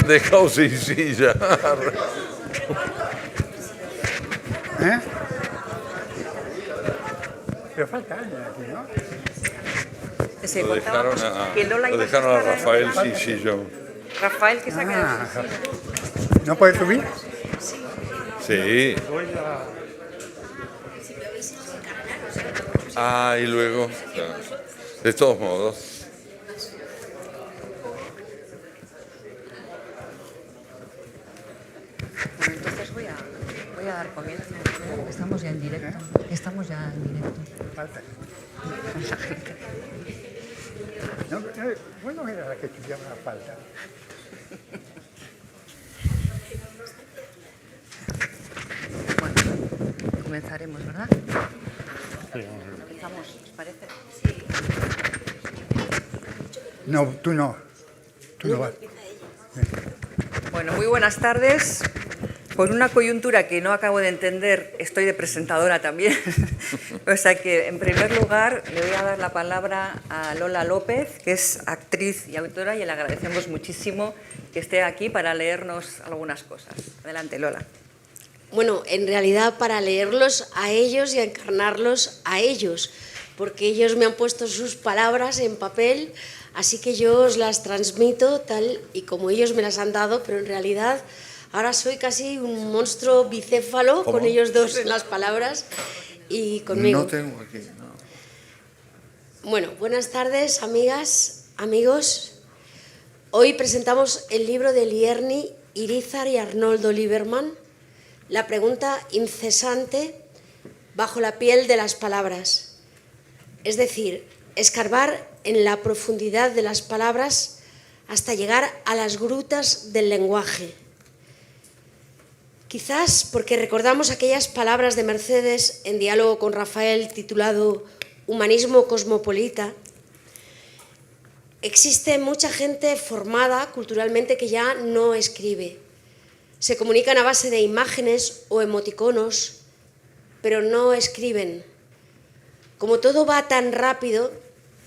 de causa y silla. ¿Eh? Pero falta alguien aquí, ¿no? Se Lo contábamos dejaron que Lola lo iba dejaron a estar en- Rafael sin sillón. Rafael, que saca Ah, ¿no puede subir? Sí. Ah, y luego, claro. De todos modos. Bueno, entonces voy a dar comienzo. Estamos ya en directo. Estamos ya en directo. Falta. No, bueno, era la que estudiaba la falta. Bueno, comenzaremos, ¿verdad? Empezamos, ¿os parece? No, tú no. Tú no vas. Bueno, muy buenas tardes. Por una coyuntura que no acabo de entender, estoy de presentadora también. O sea que, en primer lugar, le voy a dar la palabra a Lola López, que es actriz y autora, y le agradecemos muchísimo que esté aquí para leernos algunas cosas. Adelante, Lola. Bueno, en realidad para leerlos a ellos y a encarnarlos a ellos, porque ellos me han puesto sus palabras en papel, así que yo os las transmito tal y como ellos me las han dado, pero en realidad ahora soy casi un monstruo bicéfalo. ¿Cómo? Con ellos dos en las palabras y conmigo. No tengo aquí, no. Bueno, buenas tardes, amigas, amigos. Hoy presentamos el libro de Lierni, Irízar y Arnoldo Lieberman, La pregunta incesante bajo la piel de las palabras. Es decir, escarbar en la profundidad de las palabras hasta llegar a las grutas del lenguaje. Quizás porque recordamos aquellas palabras de Mercedes en diálogo con Rafael titulado Humanismo cosmopolita. Existe mucha gente formada culturalmente que ya no escribe. Se comunican a base de imágenes o emoticonos, pero no escriben. Como todo va tan rápido,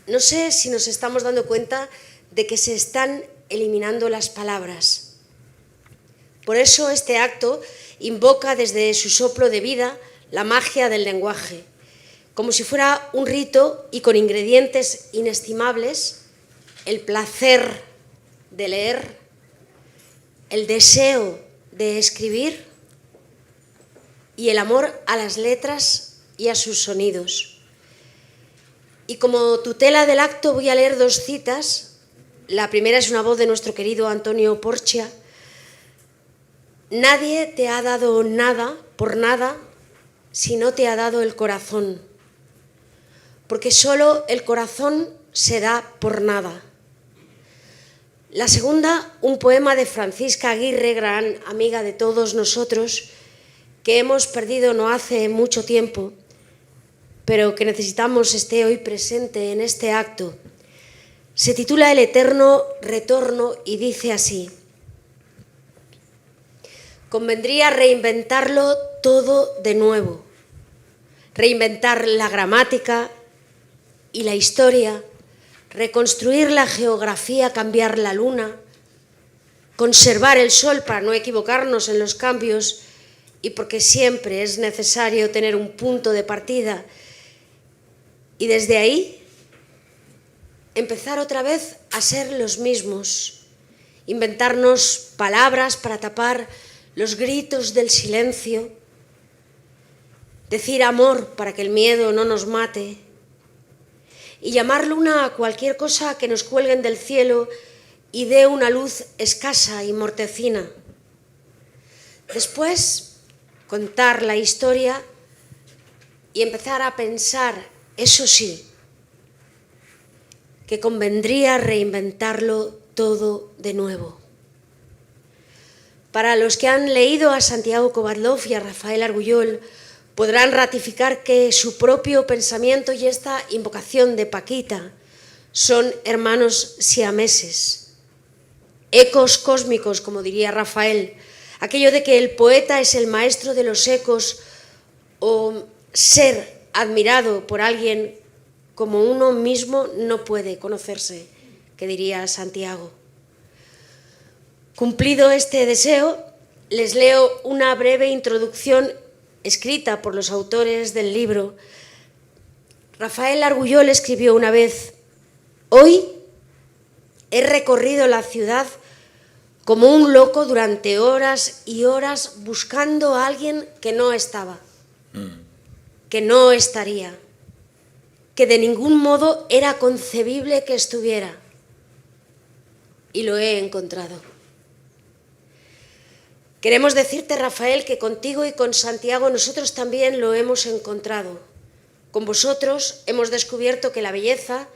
no sé si nos estamos dando cuenta de que se están eliminando las palabras. Por eso este acto invoca desde su soplo de vida la magia del lenguaje, como si fuera un rito y con ingredientes inestimables: el placer de leer, el deseo de escribir y el amor a las letras y a sus sonidos. Y como tutela del acto voy a leer dos citas. La primera es una voz de nuestro querido Antonio Porcia. Nadie te ha dado nada por nada si no te ha dado el corazón, porque solo el corazón se da por nada. La segunda, un poema de Francisca Aguirre, gran amiga de todos nosotros, que hemos perdido no hace mucho tiempo, pero que necesitamos esté hoy presente en este acto. Se titula El eterno retorno y dice así: convendría reinventarlo todo de nuevo, reinventar la gramática y la historia, reconstruir la geografía, cambiar la luna, conservar el sol para no equivocarnos en los cambios y porque siempre es necesario tener un punto de partida y desde ahí empezar otra vez a ser los mismos, inventarnos palabras para tapar los gritos del silencio, decir amor para que el miedo no nos mate y llamar luna a cualquier cosa que nos cuelguen del cielo y dé una luz escasa y mortecina. Después, contar la historia y empezar a pensar, eso sí, que convendría reinventarlo todo de nuevo. Para los que han leído a Santiago Kovadlov y a Rafael Argullol, podrán ratificar que su propio pensamiento y esta invocación de Paquita son hermanos siameses, ecos cósmicos, como diría Rafael, aquello de que el poeta es el maestro de los ecos o ser admirado por alguien como uno mismo no puede conocerse, que diría Santiago. Cumplido este deseo, les leo una breve introducción escrita por los autores del libro. Rafael Argullol escribió una vez: «Hoy he recorrido la ciudad como un loco durante horas y horas buscando a alguien que no estaba, que no estaría, que de ningún modo era concebible que estuviera. Y lo he encontrado». Queremos decirte, Rafael, que contigo y con Santiago nosotros también lo hemos encontrado. Con vosotros hemos descubierto que la belleza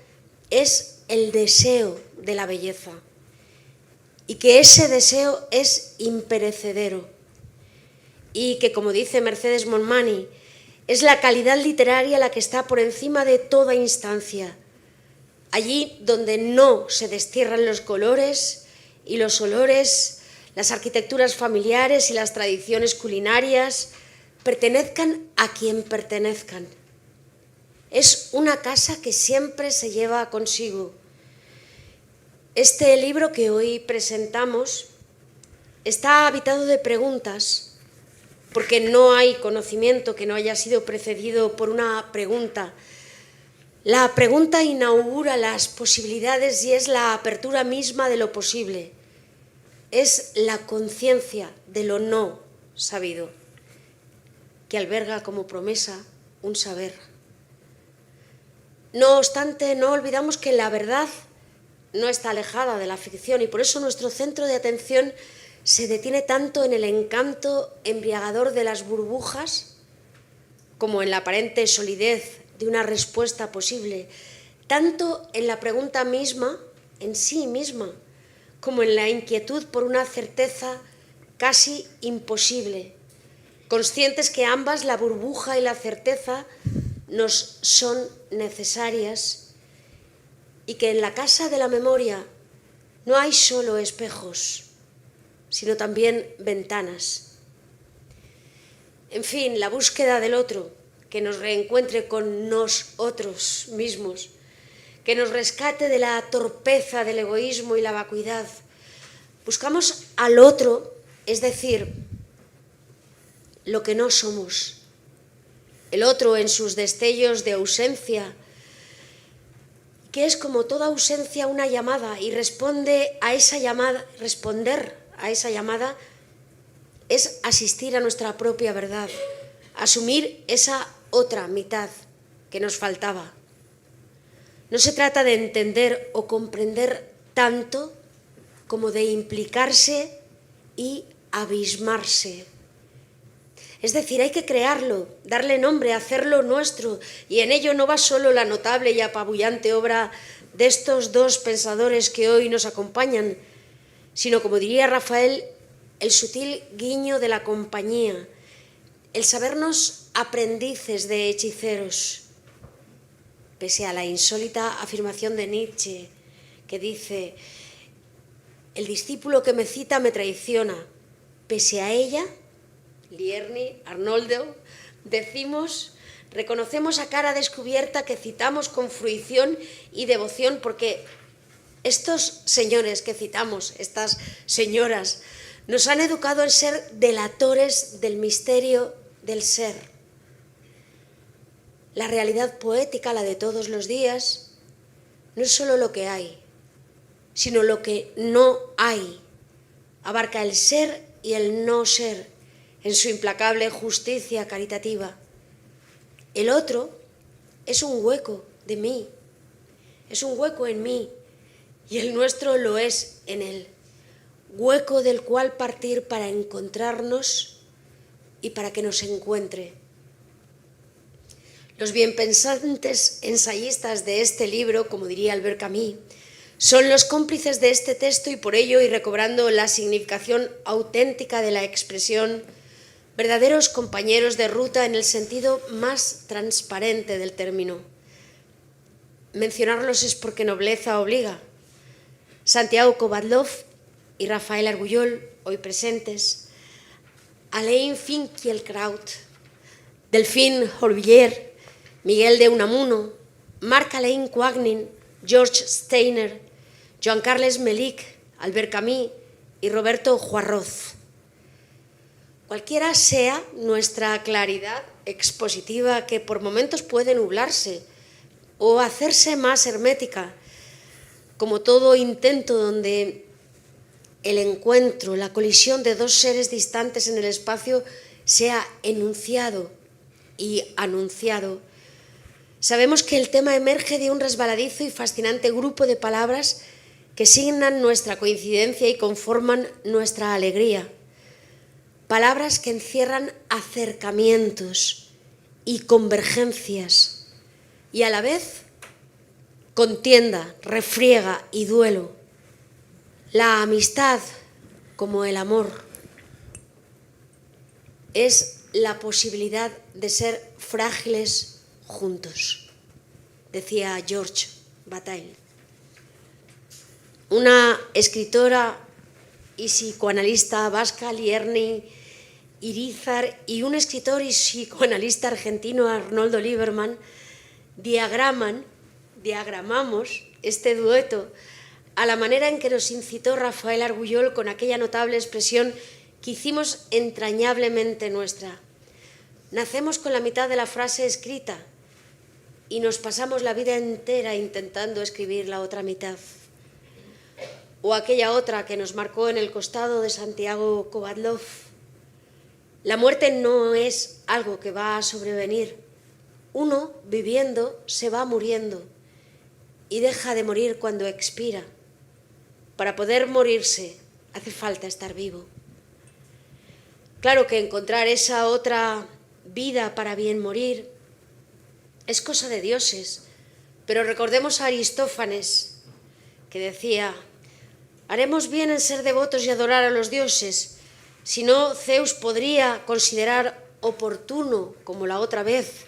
es el deseo de la belleza y que ese deseo es imperecedero y que, como dice Mercedes Monmany, es la calidad literaria la que está por encima de toda instancia, allí donde no se destierran los colores y los olores, las arquitecturas familiares y las tradiciones culinarias, pertenezcan a quien pertenezcan. Es una casa que siempre se lleva consigo. Este libro que hoy presentamos está habitado de preguntas, porque no hay conocimiento que no haya sido precedido por una pregunta. La pregunta inaugura las posibilidades y es la apertura misma de lo posible. Es la conciencia de lo no sabido, que alberga como promesa un saber. No obstante, no olvidamos que la verdad no está alejada de la ficción y por eso nuestro centro de atención se detiene tanto en el encanto embriagador de las burbujas como en la aparente solidez de una respuesta posible, tanto en la pregunta misma, en sí misma, como en la inquietud por una certeza casi imposible, conscientes que ambas, la burbuja y la certeza, nos son necesarias y que en la casa de la memoria no hay solo espejos, sino también ventanas. En fin, la búsqueda del otro, que nos reencuentre con nosotros mismos, que nos rescate de la torpeza del egoísmo y la vacuidad. Buscamos al otro, es decir, lo que no somos. El otro en sus destellos de ausencia, que es como toda ausencia una llamada, y responder a esa llamada es asistir a nuestra propia verdad, asumir esa otra mitad que nos faltaba. No se trata de entender o comprender tanto como de implicarse y abismarse. Es decir, hay que crearlo, darle nombre, hacerlo nuestro, y en ello no va solo la notable y apabullante obra de estos dos pensadores que hoy nos acompañan, sino, como diría Rafael, el sutil guiño de la compañía, el sabernos aprendices de hechiceros, pese a la insólita afirmación de Nietzsche, que dice: «El discípulo que me cita me traiciona». Pese a ella, Lierni, Arnoldo, reconocemos a cara descubierta que citamos con fruición y devoción, porque estos señores que citamos, estas señoras, nos han educado en ser delatores del misterio del ser. La realidad poética, la de todos los días, no es solo lo que hay, sino lo que no hay. Abarca el ser y el no ser en su implacable justicia caritativa. El otro es un hueco de mí, es un hueco en mí, y el nuestro lo es en él, hueco del cual partir para encontrarnos y para que nos encuentre. Los bienpensantes ensayistas de este libro, como diría Albert Camus, son los cómplices de este texto y por ello, y recobrando la significación auténtica de la expresión, verdaderos compañeros de ruta en el sentido más transparente del término. Mencionarlos es porque nobleza obliga. Santiago Kovadlov y Rafael Argullol, hoy presentes, Alain Finkielkraut, Delphine Horvillier, Miguel de Unamuno, Marc-Alain Coagnin, George Steiner, Joan Carles Melic, Albert Camus y Roberto Juarroz. Cualquiera sea nuestra claridad expositiva, que por momentos puede nublarse o hacerse más hermética, como todo intento donde el encuentro, la colisión de dos seres distantes en el espacio sea enunciado y anunciado. Sabemos que el tema emerge de un resbaladizo y fascinante grupo de palabras que signan nuestra coincidencia y conforman nuestra alegría. Palabras que encierran acercamientos y convergencias y a la vez contienda, refriega y duelo. La amistad, como el amor, es la posibilidad de ser frágiles juntos, decía George Bataille. Una escritora y psicoanalista vasca, Lierni Irizar, y un escritor y psicoanalista argentino, Arnoldo Lieberman, diagramamos este dueto a la manera en que nos incitó Rafael Argullol con aquella notable expresión que hicimos entrañablemente nuestra. Nacemos con la mitad de la frase escrita y nos pasamos la vida entera intentando escribir la otra mitad. O aquella otra que nos marcó en el costado de Santiago Kovadlov. La muerte no es algo que va a sobrevenir. Uno, viviendo, se va muriendo y deja de morir cuando expira. Para poder morirse hace falta estar vivo. Claro que encontrar esa otra vida para bien morir es cosa de dioses, pero recordemos a Aristófanes, que decía: haremos bien en ser devotos y adorar a los dioses, si no, Zeus podría considerar oportuno, como la otra vez,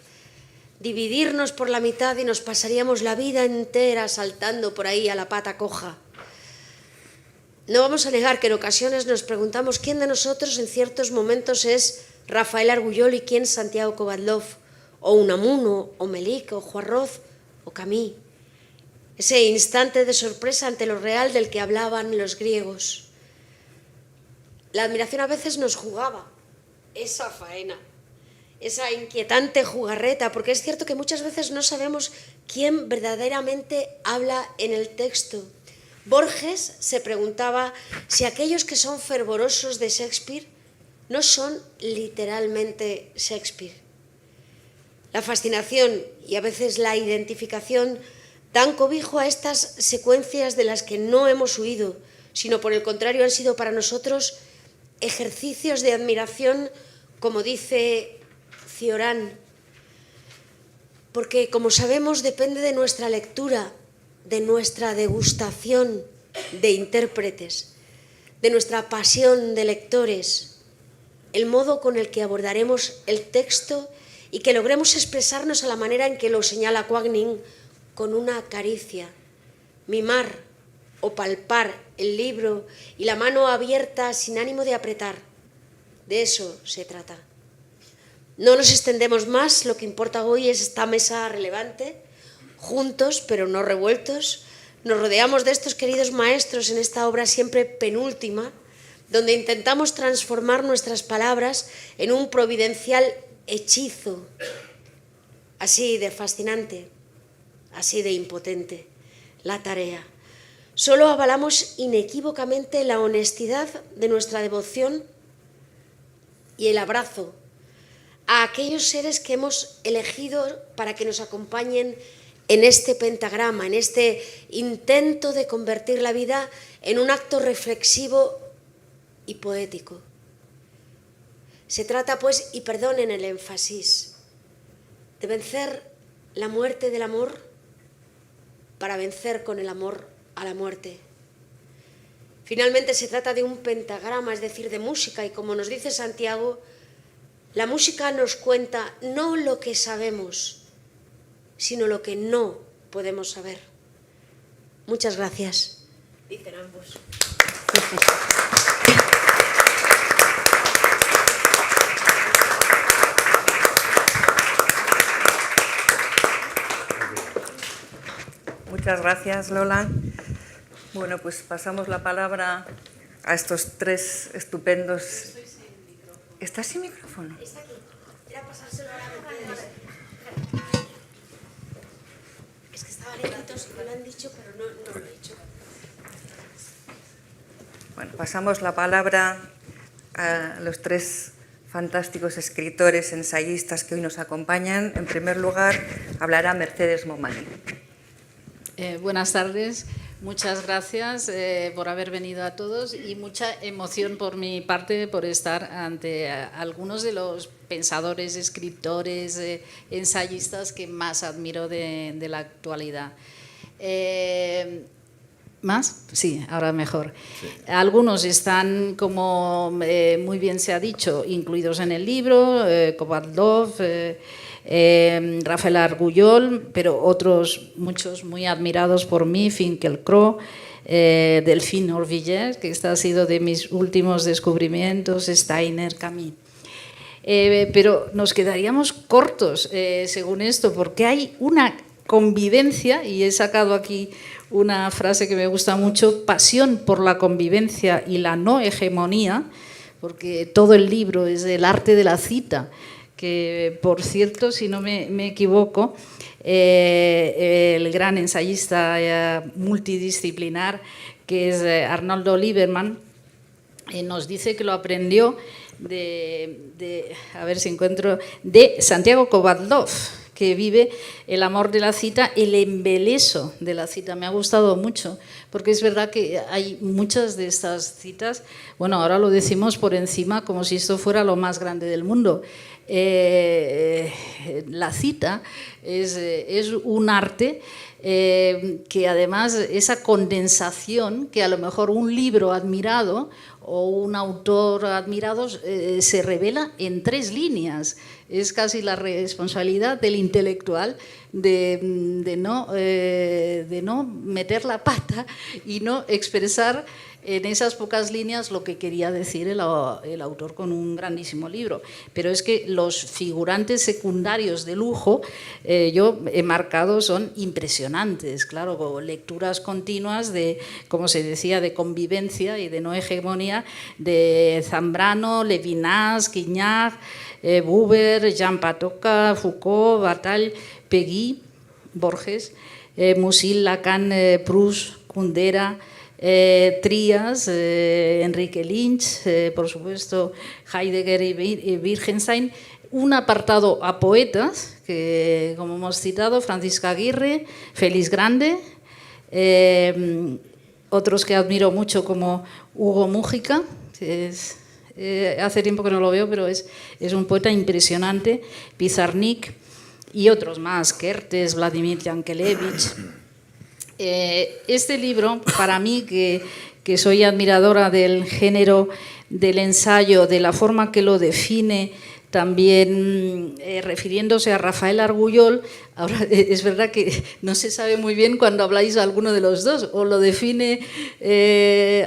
dividirnos por la mitad y nos pasaríamos la vida entera saltando por ahí a la pata coja. No vamos a negar que en ocasiones nos preguntamos quién de nosotros en ciertos momentos es Rafael Argullol y quién Santiago Kovadlov, o Unamuno, o Melik, o Juarroz, o Camus. Ese instante de sorpresa ante lo real del que hablaban los griegos. La admiración a veces nos jugaba esa faena, esa inquietante jugarreta, porque es cierto que muchas veces no sabemos quién verdaderamente habla en el texto. Borges se preguntaba si aquellos que son fervorosos de Shakespeare no son literalmente Shakespeare. La fascinación y a veces la identificación dan cobijo a estas secuencias de las que no hemos huido, sino por el contrario han sido para nosotros ejercicios de admiración, como dice Cioran, porque como sabemos depende de nuestra lectura, de nuestra degustación de intérpretes, de nuestra pasión de lectores, el modo con el que abordaremos el texto y que logremos expresarnos a la manera en que lo señala Quagnin, con una caricia, mimar o palpar el libro y la mano abierta sin ánimo de apretar. De eso se trata. No nos extendemos más, lo que importa hoy es esta mesa relevante. Juntos, pero no revueltos, nos rodeamos de estos queridos maestros en esta obra siempre penúltima, donde intentamos transformar nuestras palabras en un providencial hechizo, así de fascinante, así de impotente, la tarea. Solo avalamos inequívocamente la honestidad de nuestra devoción y el abrazo a aquellos seres que hemos elegido para que nos acompañen en este pentagrama, en este intento de convertir la vida en un acto reflexivo y poético. Se trata, pues, y perdonen el énfasis, de vencer la muerte del amor para vencer con el amor a la muerte. Finalmente se trata de un pentagrama, es decir, de música, y como nos dice Santiago, la música nos cuenta no lo que sabemos, sino lo que no podemos saber. Muchas gracias. Dicen ambos. Muchas gracias, Lola. Bueno, pues pasamos la palabra a estos tres estupendos... ¿Estás sin micrófono? Está aquí. Era pasárselo a la Mercedes. Es que estaba lejitos y me lo han dicho, pero no lo he hecho. Bueno, pasamos la palabra a los tres fantásticos escritores, ensayistas que hoy nos acompañan. En primer lugar, hablará Mercedes Momani. Buenas tardes, muchas gracias por haber venido a todos y mucha emoción por mi parte por estar ante algunos de los pensadores, escritores, ensayistas que más admiro de la actualidad. ¿Más? Sí, ahora mejor. Sí. Algunos están, como muy bien se ha dicho, incluidos en el libro, Kovaldov, Rafael Argullol, pero otros, muchos muy admirados por mí, Finkielkraut, Delphine Orvillers, que esta ha sido de mis últimos descubrimientos, Steiner, Camus. Pero nos quedaríamos cortos según esto, porque hay una convivencia, y he sacado aquí una frase que me gusta mucho, pasión por la convivencia y la no hegemonía, porque todo el libro es el arte de la cita, que por cierto, si no me equivoco, el gran ensayista multidisciplinar que es Arnoldo Lieberman nos dice que lo aprendió a ver si encuentro, de Santiago Kovaldov, que vive el amor de la cita, el embeleso de la cita. Me ha gustado mucho, porque es verdad que hay muchas de estas citas, bueno, ahora lo decimos por encima como si esto fuera lo más grande del mundo. La cita es un arte que además esa condensación que a lo mejor un libro admirado o un autor admirado se revela en 3 líneas. Es casi la responsabilidad del intelectual de no meter la pata y no expresar en esas pocas líneas lo que quería decir el autor con un grandísimo libro. Pero es que los figurantes secundarios de lujo, yo he marcado, son impresionantes, claro, con lecturas continuas de, como se decía, de convivencia y de no hegemonía, de Zambrano, Levinas, Quignard, Buber, Jean Patoca, Foucault, Bataille, Peggy, Borges, Musil, Lacan, Proust, Kundera, Trías, Enrique Lynch, por supuesto Heidegger y Wittgenstein. Un apartado a poetas, que como hemos citado, Francisca Aguirre, Félix Grande, otros que admiro mucho como Hugo Mújica, que es, hace tiempo que no lo veo, pero es un poeta impresionante, Pizarnik y otros más, Kertész, Vladimir Yankelevich. Este libro, para mí, que soy admiradora del género del ensayo, de la forma que lo define, también refiriéndose a Rafael Argullol, ahora es verdad que no se sabe muy bien cuando habláis a alguno de los dos, o lo define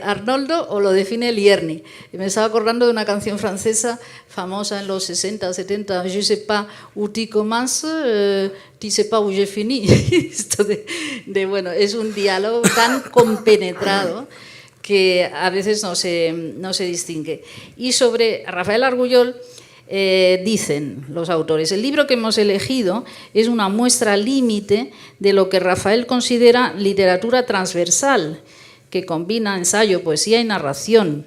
Arnoldo o lo define Lierny. Me estaba acordando de una canción francesa famosa en los 60, 70, Je sais pas où tu commences, tu sais pas où je finis. Esto bueno, es un diálogo tan compenetrado que a veces no se distingue. Y sobre Rafael Argullol, dicen los autores, el libro que hemos elegido es una muestra límite de lo que Rafael considera literatura transversal, que combina ensayo, poesía y narración.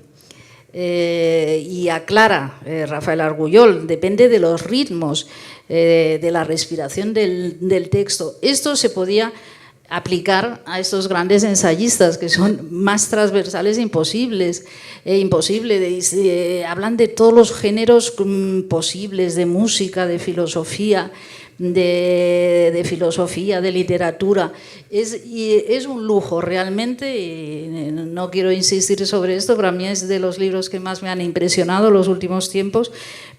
Y aclara Rafael Argullol, depende de los ritmos, de la respiración del texto. Esto se podía aplicar a estos grandes ensayistas que son más transversales imposibles. Hablan de todos los géneros posibles, de música, de filosofía, de literatura. Es un lujo realmente, y no quiero insistir sobre esto, pero a mí es de los libros que más me han impresionado los últimos tiempos,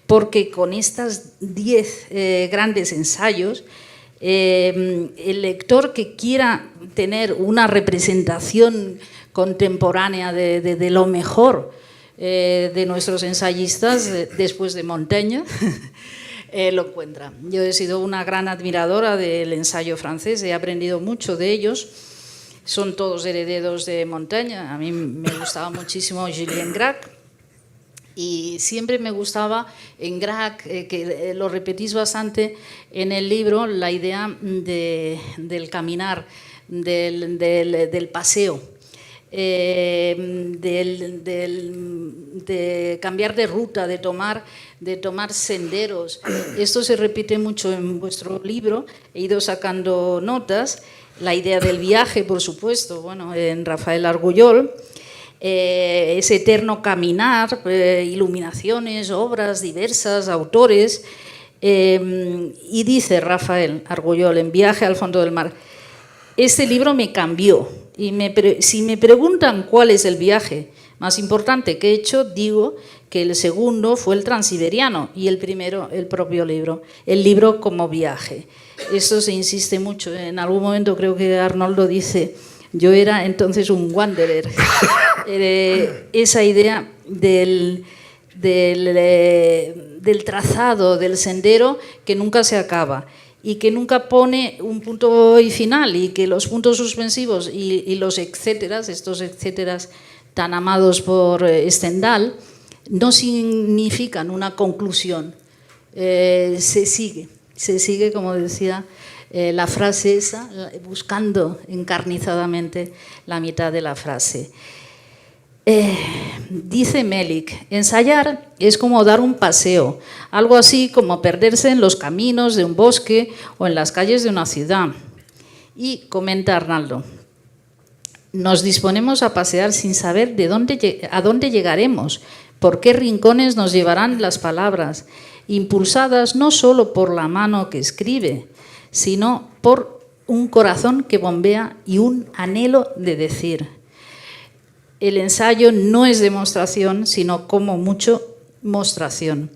porque con estas 10 grandes ensayos, el lector que quiera tener una representación contemporánea de lo mejor de nuestros ensayistas, después de Montaigne, lo encuentra. Yo he sido una gran admiradora del ensayo francés, he aprendido mucho de ellos, son todos herederos de montaña. A mí me gustaba muchísimo Julien Gracq y siempre me gustaba en Gracq, que lo repetís bastante en el libro, la idea del caminar, del paseo. De cambiar de ruta, de tomar senderos. Esto se repite mucho en vuestro libro, he ido sacando notas. La idea del viaje, por supuesto, bueno, en Rafael Argullol, ese eterno caminar, iluminaciones, obras diversas, autores. Y dice Rafael Argullol en Viaje al fondo del mar: este libro me cambió. Y si me preguntan cuál es el viaje más importante que he hecho, digo que el segundo fue el Transiberiano y el primero el propio libro, el libro como viaje. Esto se insiste mucho. En algún momento creo que Arnoldo dice, yo era entonces un wanderer. Esa idea del trazado, del sendero que nunca se acaba y que nunca pone un punto y final, y que los puntos suspensivos y los etcéteras, estos etcéteras tan amados por Stendhal, no significan una conclusión. Se sigue, como decía la frase esa, buscando encarnizadamente la mitad de la frase. Dice Melik, ensayar es como dar un paseo, algo así como perderse en los caminos de un bosque o en las calles de una ciudad. Y comenta Arnaldo, nos disponemos a pasear sin saber a dónde llegaremos, por qué rincones nos llevarán las palabras, impulsadas no solo por la mano que escribe, sino por un corazón que bombea y un anhelo de decir. El ensayo no es demostración, sino como mucho mostración,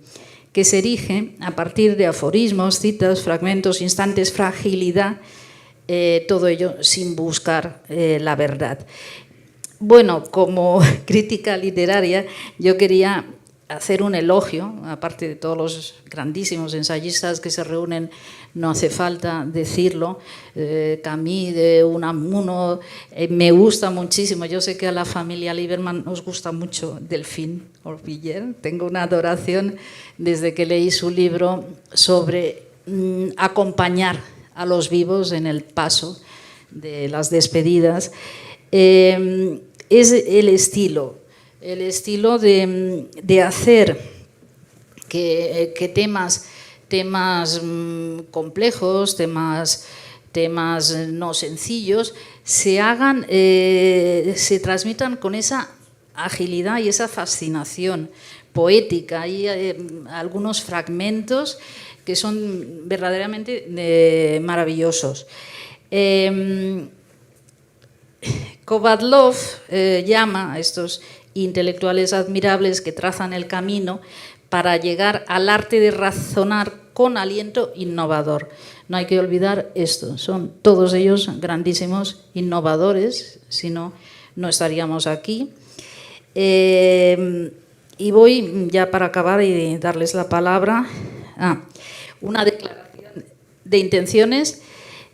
que se erige a partir de aforismos, citas, fragmentos, instantes, fragilidad, todo ello sin buscar la verdad. Bueno, como crítica literaria, yo quería hacer un elogio, aparte de todos los grandísimos ensayistas que se reúnen, no hace falta decirlo, Camus, de Unamuno, me gusta muchísimo, yo sé que a la familia Lieberman os gusta mucho Delphine Orviller, tengo una adoración desde que leí su libro sobre acompañar a los vivos en el paso de las despedidas. Es el estilo de hacer que temas complejos, temas no sencillos, se transmitan con esa agilidad y esa fascinación poética. Hay algunos fragmentos que son verdaderamente maravillosos. Kovadlov llama a estos intelectuales admirables que trazan el camino para llegar al arte de razonar con aliento innovador. No hay que olvidar esto, son todos ellos grandísimos innovadores, si no, no estaríamos aquí. Y voy ya para acabar y darles la palabra a una declaración de intenciones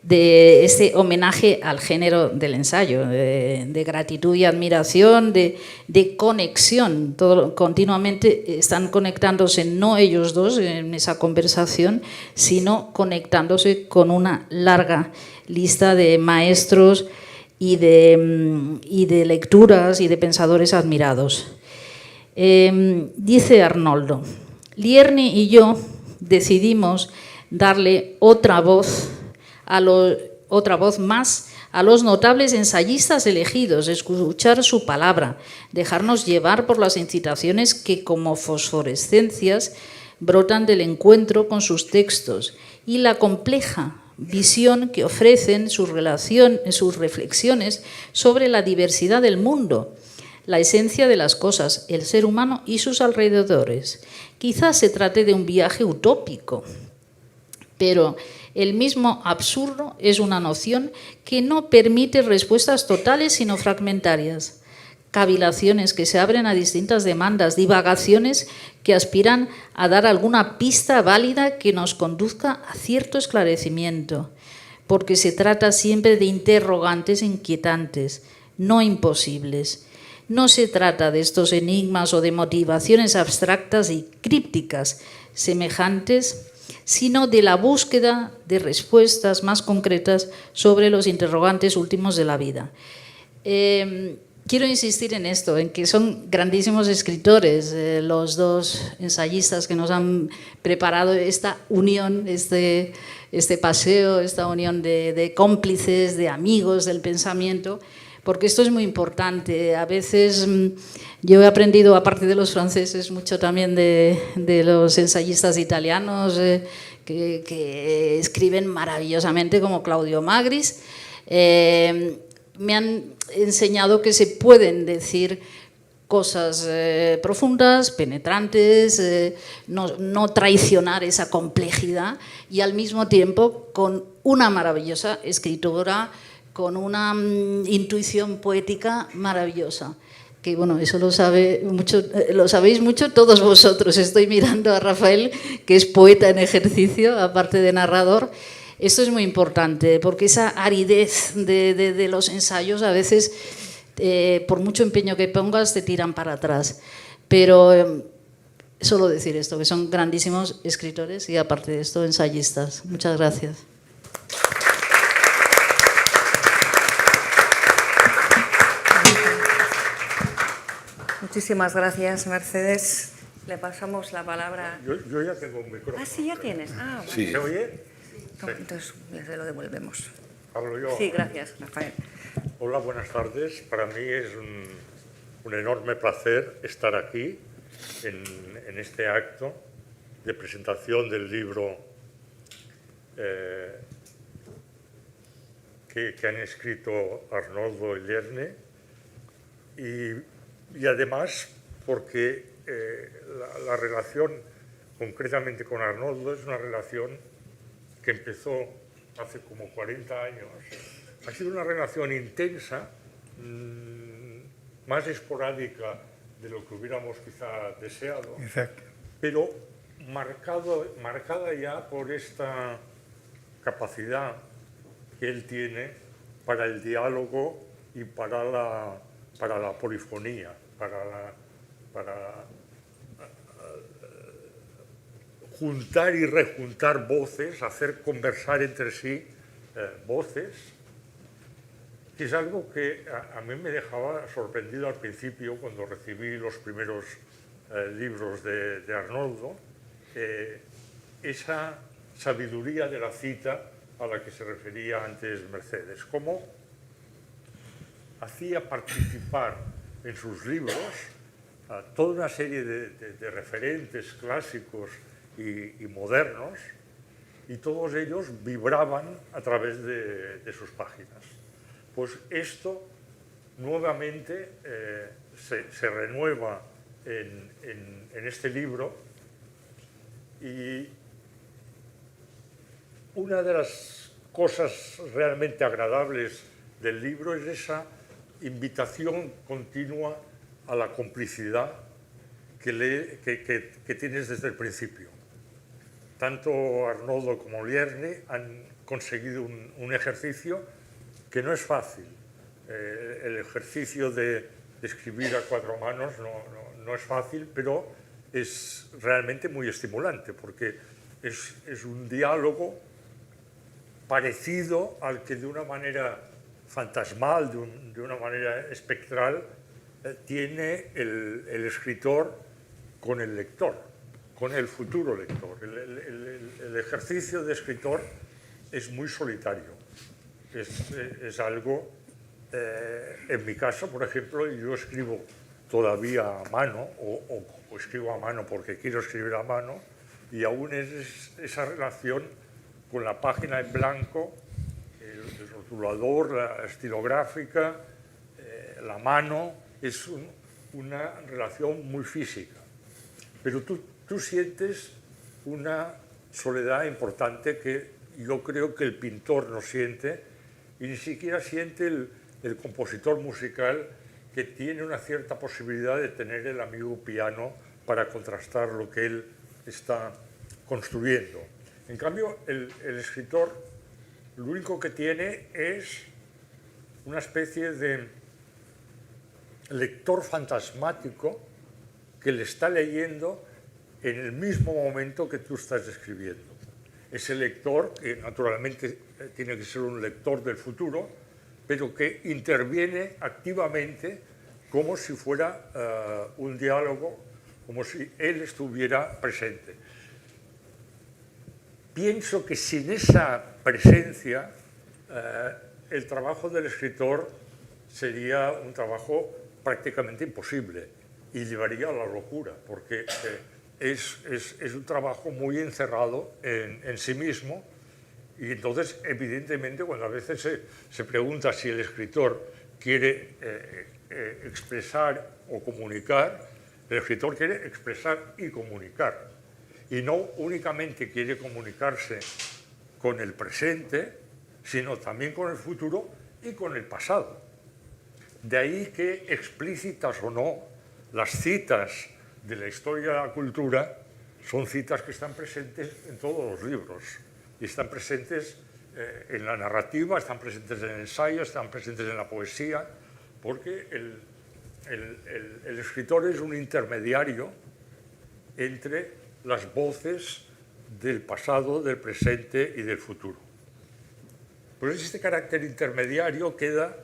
de este homenaje al género del ensayo, de gratitud y admiración, de conexión. Continuamente están conectándose, no ellos dos en esa conversación, sino conectándose con una larga lista de maestros y de lecturas y de pensadores admirados. Dice Arnoldo, Lierni y yo decidimos darle otra voz más a los notables ensayistas elegidos, escuchar su palabra, dejarnos llevar por las incitaciones que como fosforescencias brotan del encuentro con sus textos y la compleja visión que ofrecen sus reflexiones sobre la diversidad del mundo, la esencia de las cosas, el ser humano y sus alrededores. Quizás se trate de un viaje utópico, pero el mismo absurdo es una noción que no permite respuestas totales sino fragmentarias, cavilaciones que se abren a distintas demandas, divagaciones que aspiran a dar alguna pista válida que nos conduzca a cierto esclarecimiento. porque se trata siempre de interrogantes inquietantes, no imposibles. No se trata de estos enigmas o de motivaciones abstractas y crípticas semejantes, sino de la búsqueda de respuestas más concretas sobre los interrogantes últimos de la vida. Quiero insistir en esto, en que son grandísimos escritores, los dos ensayistas que nos han preparado esta unión, este paseo, esta unión de cómplices, de amigos del pensamiento, porque esto es muy importante. A veces yo he aprendido, aparte de los franceses, mucho también de los ensayistas italianos que escriben maravillosamente, como Claudio Magris. Me han enseñado que se pueden decir cosas profundas, penetrantes, no traicionar esa complejidad y al mismo tiempo con una maravillosa escritura, con una intuición poética maravillosa. Que bueno, eso lo sabéis mucho todos vosotros. Estoy mirando a Rafael, que es poeta en ejercicio, aparte de narrador. Esto es muy importante, porque esa aridez de los ensayos a veces, por mucho empeño que pongas, te tiran para atrás. Pero solo decir esto, que son grandísimos escritores y aparte de esto, ensayistas. Muchas gracias. Muchísimas gracias, Mercedes. Le pasamos la palabra. Yo ya tengo un micrófono. Ah, sí, ya tienes. Ah, bueno. Sí. ¿Se oye? No, entonces se lo devolvemos. Hablo yo. Sí, gracias, Rafael. Hola, buenas tardes. Para mí es un enorme placer estar aquí en este acto de presentación del libro que han escrito Arnoldo y Lerner y además porque la relación concretamente con Arnoldo es una relación que empezó hace como 40 años. Ha sido una relación intensa, más esporádica de lo que hubiéramos quizá deseado, Exacto. pero marcada ya por esta capacidad que él tiene para el diálogo y para la polifonía, para juntar y rejuntar voces, hacer conversar entre sí voces, que es algo que a mí me dejaba sorprendido al principio cuando recibí los primeros libros de Arnoldo, esa sabiduría de la cita a la que se refería antes Mercedes, cómo hacía participar en sus libros a toda una serie de referentes clásicos y modernos, y todos ellos vibraban a través de sus páginas. Pues esto nuevamente se renueva en este libro, y una de las cosas realmente agradables del libro es esa invitación continua a la complicidad que tienes desde el principio. Tanto Arnoldo como Lerner han conseguido un ejercicio que no es fácil. El ejercicio de escribir a cuatro manos no es fácil, pero es realmente muy estimulante, porque es un diálogo parecido al que de una manera fantasmal, de una manera espectral, tiene el escritor con el lector, con el futuro lector. El ejercicio de escritor es muy solitario. Es algo, en mi caso, por ejemplo, yo escribo todavía a mano, o escribo a mano porque quiero escribir a mano, y aún es esa relación con la página en blanco, el rotulador, la estilográfica, la mano, es una relación muy física. Pero tú sientes una soledad importante que yo creo que el pintor no siente, y ni siquiera siente el compositor musical, que tiene una cierta posibilidad de tener el amigo piano para contrastar lo que él está construyendo. En cambio, el escritor lo único que tiene es una especie de lector fantasmático que le está leyendo en el mismo momento que tú estás escribiendo. Ese lector, que naturalmente tiene que ser un lector del futuro, pero que interviene activamente como si fuera un diálogo, como si él estuviera presente. Pienso que sin esa presencia el trabajo del escritor sería un trabajo prácticamente imposible y llevaría a la locura, porque es un trabajo muy encerrado en sí mismo, y entonces evidentemente cuando a veces se pregunta si el escritor quiere expresar o comunicar, el escritor quiere expresar y comunicar, y no únicamente quiere comunicarse con el presente, sino también con el futuro y con el pasado. De ahí que, explícitas o no, las citas de la historia de la cultura son citas que están presentes en todos los libros, y están presentes en la narrativa, están presentes en el ensayo, están presentes en la poesía, porque el escritor es un intermediario entre las voces del pasado, del presente y del futuro. Pues este carácter intermediario queda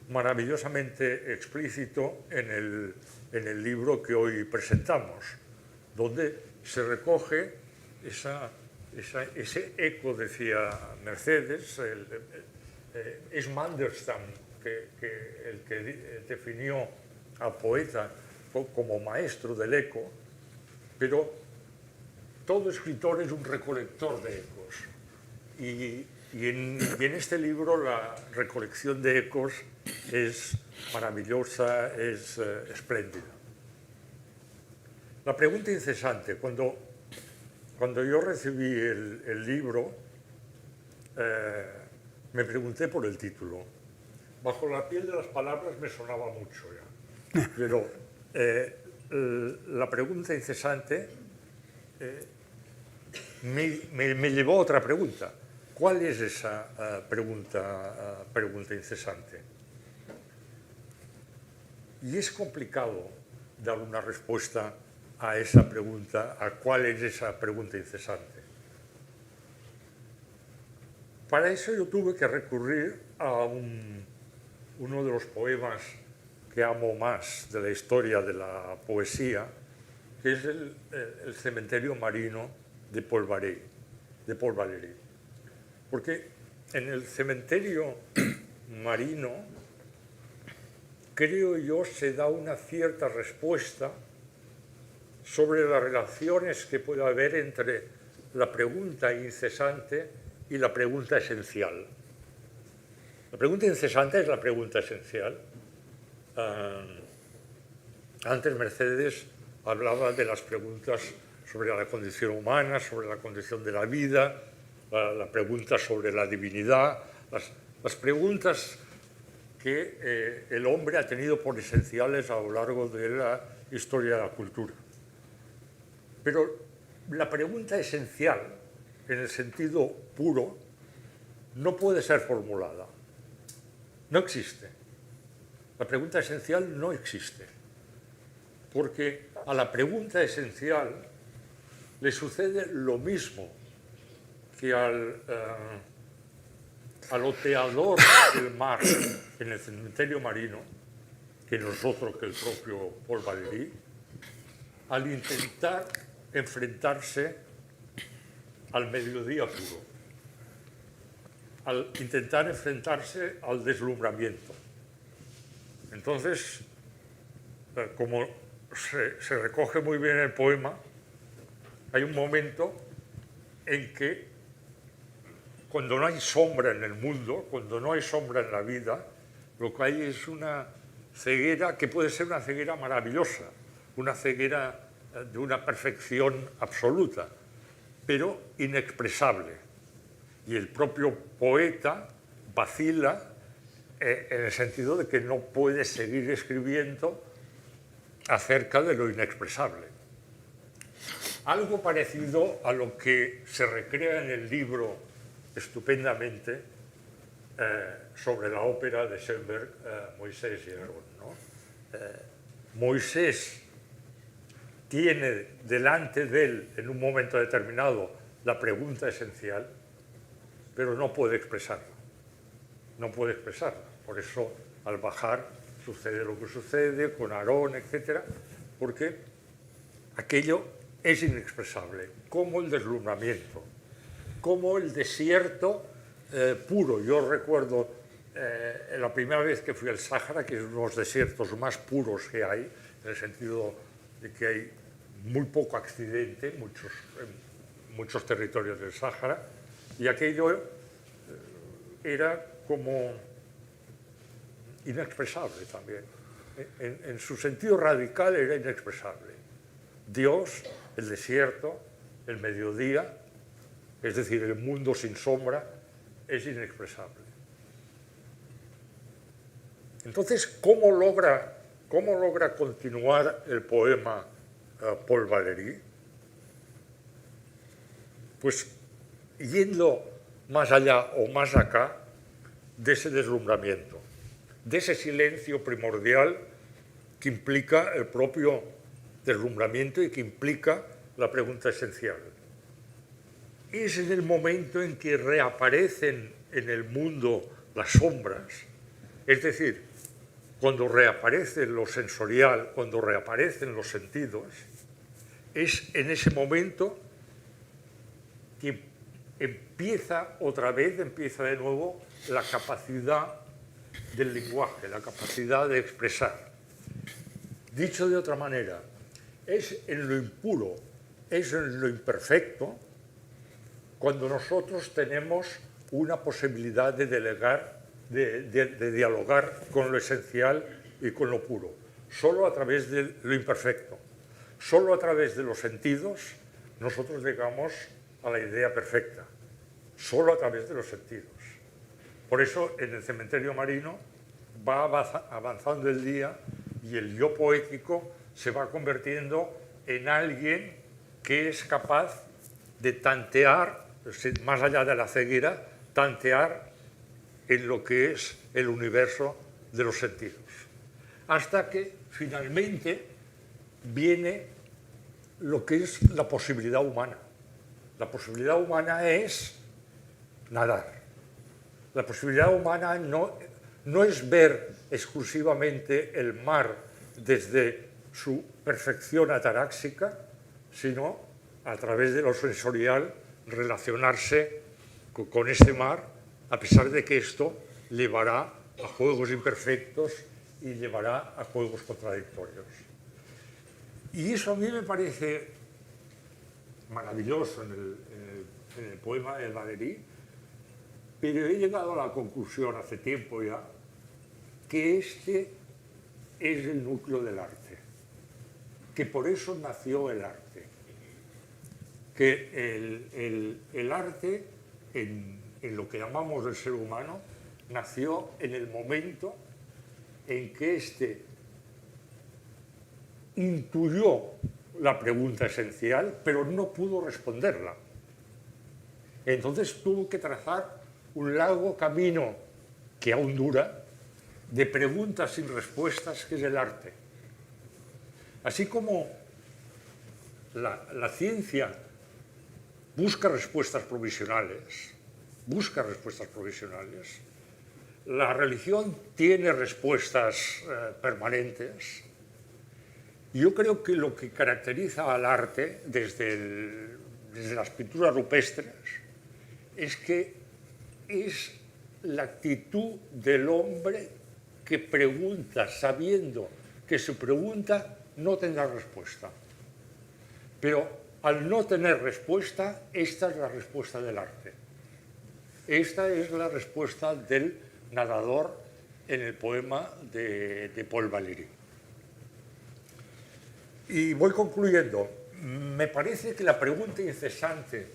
maravillosamente explícito en el libro que hoy presentamos, donde se recoge ese eco, decía Mercedes, es Mandelstam el que definió al poeta como maestro del eco, pero todo escritor es un recolector de ecos. Y en este libro la recolección de ecos es maravillosa, es espléndida. La pregunta incesante, cuando yo recibí el libro, me pregunté por el título. Bajo la piel de las palabras me sonaba mucho ya, pero la pregunta incesante me llevó a otra pregunta. ¿Cuál es esa pregunta incesante? Y es complicado dar una respuesta a esa pregunta, a cuál es esa pregunta incesante. Para eso yo tuve que recurrir a uno de los poemas que amo más de la historia de la poesía, que es el Cementerio Marino de Paul Valéry. Porque en el Cementerio Marino, creo yo, se da una cierta respuesta sobre las relaciones que puede haber entre la pregunta incesante y la pregunta esencial. La pregunta incesante es la pregunta esencial. Antes Mercedes hablaba de las preguntas sobre la condición humana, sobre la condición de la vida, la pregunta sobre la divinidad, las preguntas que el hombre ha tenido por esenciales a lo largo de la historia de la cultura. Pero la pregunta esencial, en el sentido puro, no puede ser formulada. No existe. La pregunta esencial no existe. Porque a la pregunta esencial le sucede lo mismo que al oteador del mar en el Cementerio Marino, que no es otro que el propio Paul Valéry, al intentar enfrentarse al mediodía puro, al intentar enfrentarse al deslumbramiento. Entonces, como se recoge muy bien en el poema, hay un momento en que cuando no hay sombra en el mundo, cuando no hay sombra en la vida, lo que hay es una ceguera que puede ser una ceguera maravillosa, una ceguera de una perfección absoluta, pero inexpresable. Y el propio poeta vacila en el sentido de que no puede seguir escribiendo acerca de lo inexpresable. Algo parecido a lo que se recrea en el libro estupendamente sobre la ópera de Schoenberg, Moisés y Aarón, ¿no? Moisés tiene delante de él en un momento determinado la pregunta esencial, pero no puede expresarla. No puede expresarla. Por eso, al bajar, sucede lo que sucede con Aarón, etc., porque aquello es inexpresable, como el deslumbramiento, como el desierto puro. Yo recuerdo la primera vez que fui al Sáhara, que es uno de los desiertos más puros que hay, en el sentido de que hay muy poco accidente en muchos territorios del Sáhara, y aquello era como inexpresable también. En su sentido radical era inexpresable. Dios, el desierto, el mediodía, es decir, el mundo sin sombra, es inexpresable. Entonces, ¿cómo logra continuar el poema Paul Valéry? Pues yendo más allá o más acá de ese deslumbramiento, de ese silencio primordial que implica el propio deslumbramiento y que implica la pregunta esencial. Es en el momento en que reaparecen en el mundo las sombras, es decir, cuando reaparece lo sensorial, cuando reaparecen los sentidos, es en ese momento que empieza de nuevo la capacidad del lenguaje, la capacidad de expresar. Dicho de otra manera, es en lo impuro, es en lo imperfecto, cuando nosotros tenemos una posibilidad de dialogar con lo esencial y con lo puro, solo a través de lo imperfecto, solo a través de los sentidos nosotros llegamos a la idea perfecta, solo a través de los sentidos. Por eso en el cementerio marino va avanzando el día y el yo poético se va convirtiendo en alguien que es capaz de tantear, más allá de la ceguera, tantear en lo que es el universo de los sentidos. Hasta que finalmente viene lo que es la posibilidad humana. La posibilidad humana es nadar. La posibilidad humana no es ver exclusivamente el mar desde su perfección ataráxica, sino a través de lo sensorial relacionarse con ese mar, a pesar de que esto llevará a juegos imperfectos y llevará a juegos contradictorios. Y eso a mí me parece maravilloso en el poema de Valéry, pero he llegado a la conclusión hace tiempo ya que este es el núcleo del arte, que por eso nació el arte, que el arte, en lo que llamamos el ser humano, nació en el momento en que éste intuyó la pregunta esencial, pero no pudo responderla. Entonces tuvo que trazar un largo camino, que aún dura, de preguntas sin respuestas, que es el arte. Así como la ciencia busca respuestas provisionales, la religión tiene respuestas permanentes. Yo creo que lo que caracteriza al arte desde las pinturas rupestres es que es la actitud del hombre que pregunta sabiendo que su pregunta no tendrá respuesta. Pero al no tener respuesta, esta es la respuesta del arte. Esta es la respuesta del nadador en el poema de Paul Valéry. Y voy concluyendo. Me parece que la pregunta incesante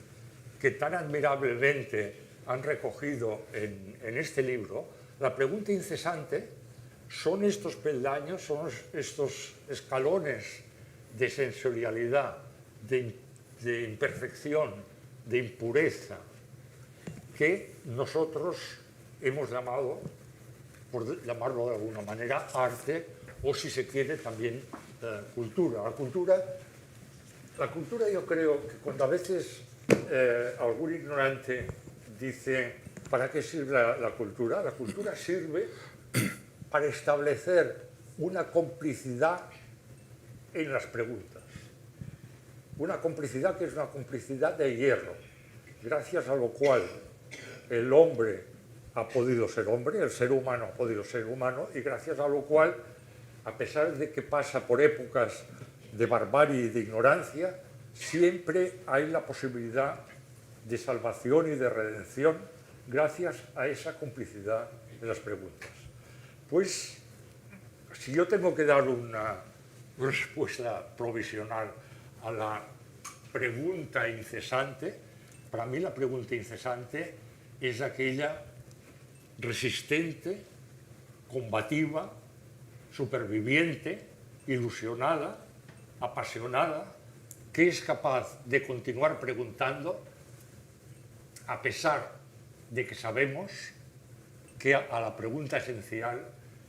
que tan admirablemente han recogido en este libro, la pregunta incesante son estos peldaños, son estos escalones de sensorialidad, de imperfección, de impureza, que nosotros hemos llamado, por llamarlo de alguna manera, arte, o si se quiere también cultura. La cultura yo creo que cuando a veces algún ignorante dice ¿para qué sirve la cultura? La cultura sirve para establecer una complicidad en las preguntas. Una complicidad que es una complicidad de hierro, gracias a lo cual el hombre ha podido ser hombre, el ser humano ha podido ser humano, y gracias a lo cual, a pesar de que pasa por épocas de barbarie y de ignorancia, siempre hay la posibilidad de salvación y de redención gracias a esa complicidad de las preguntas. Pues, si yo tengo que dar una respuesta provisional a la pregunta incesante, para mí la pregunta incesante es aquella resistente, combativa, superviviente, ilusionada, apasionada, que es capaz de continuar preguntando a pesar de que sabemos que a la pregunta esencial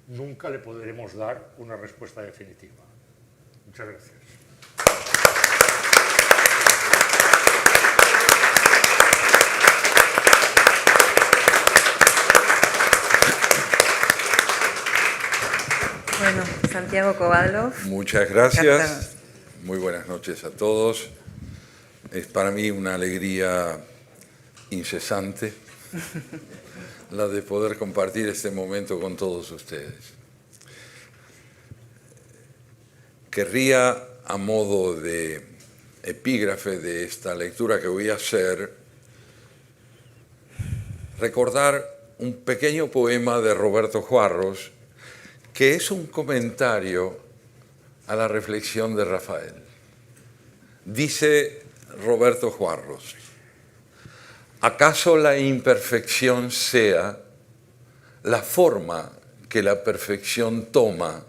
nunca le podremos dar una respuesta definitiva. Muchas gracias. Bueno, Santiago Kovadlov. Muchas gracias. Muy buenas noches a todos. Es para mí una alegría incesante la de poder compartir este momento con todos ustedes. Querría, a modo de epígrafe de esta lectura que voy a hacer, recordar un pequeño poema de Roberto Juarros, que es un comentario a la reflexión de Rafael. Dice Roberto Juarros: ¿acaso la imperfección sea la forma que la perfección toma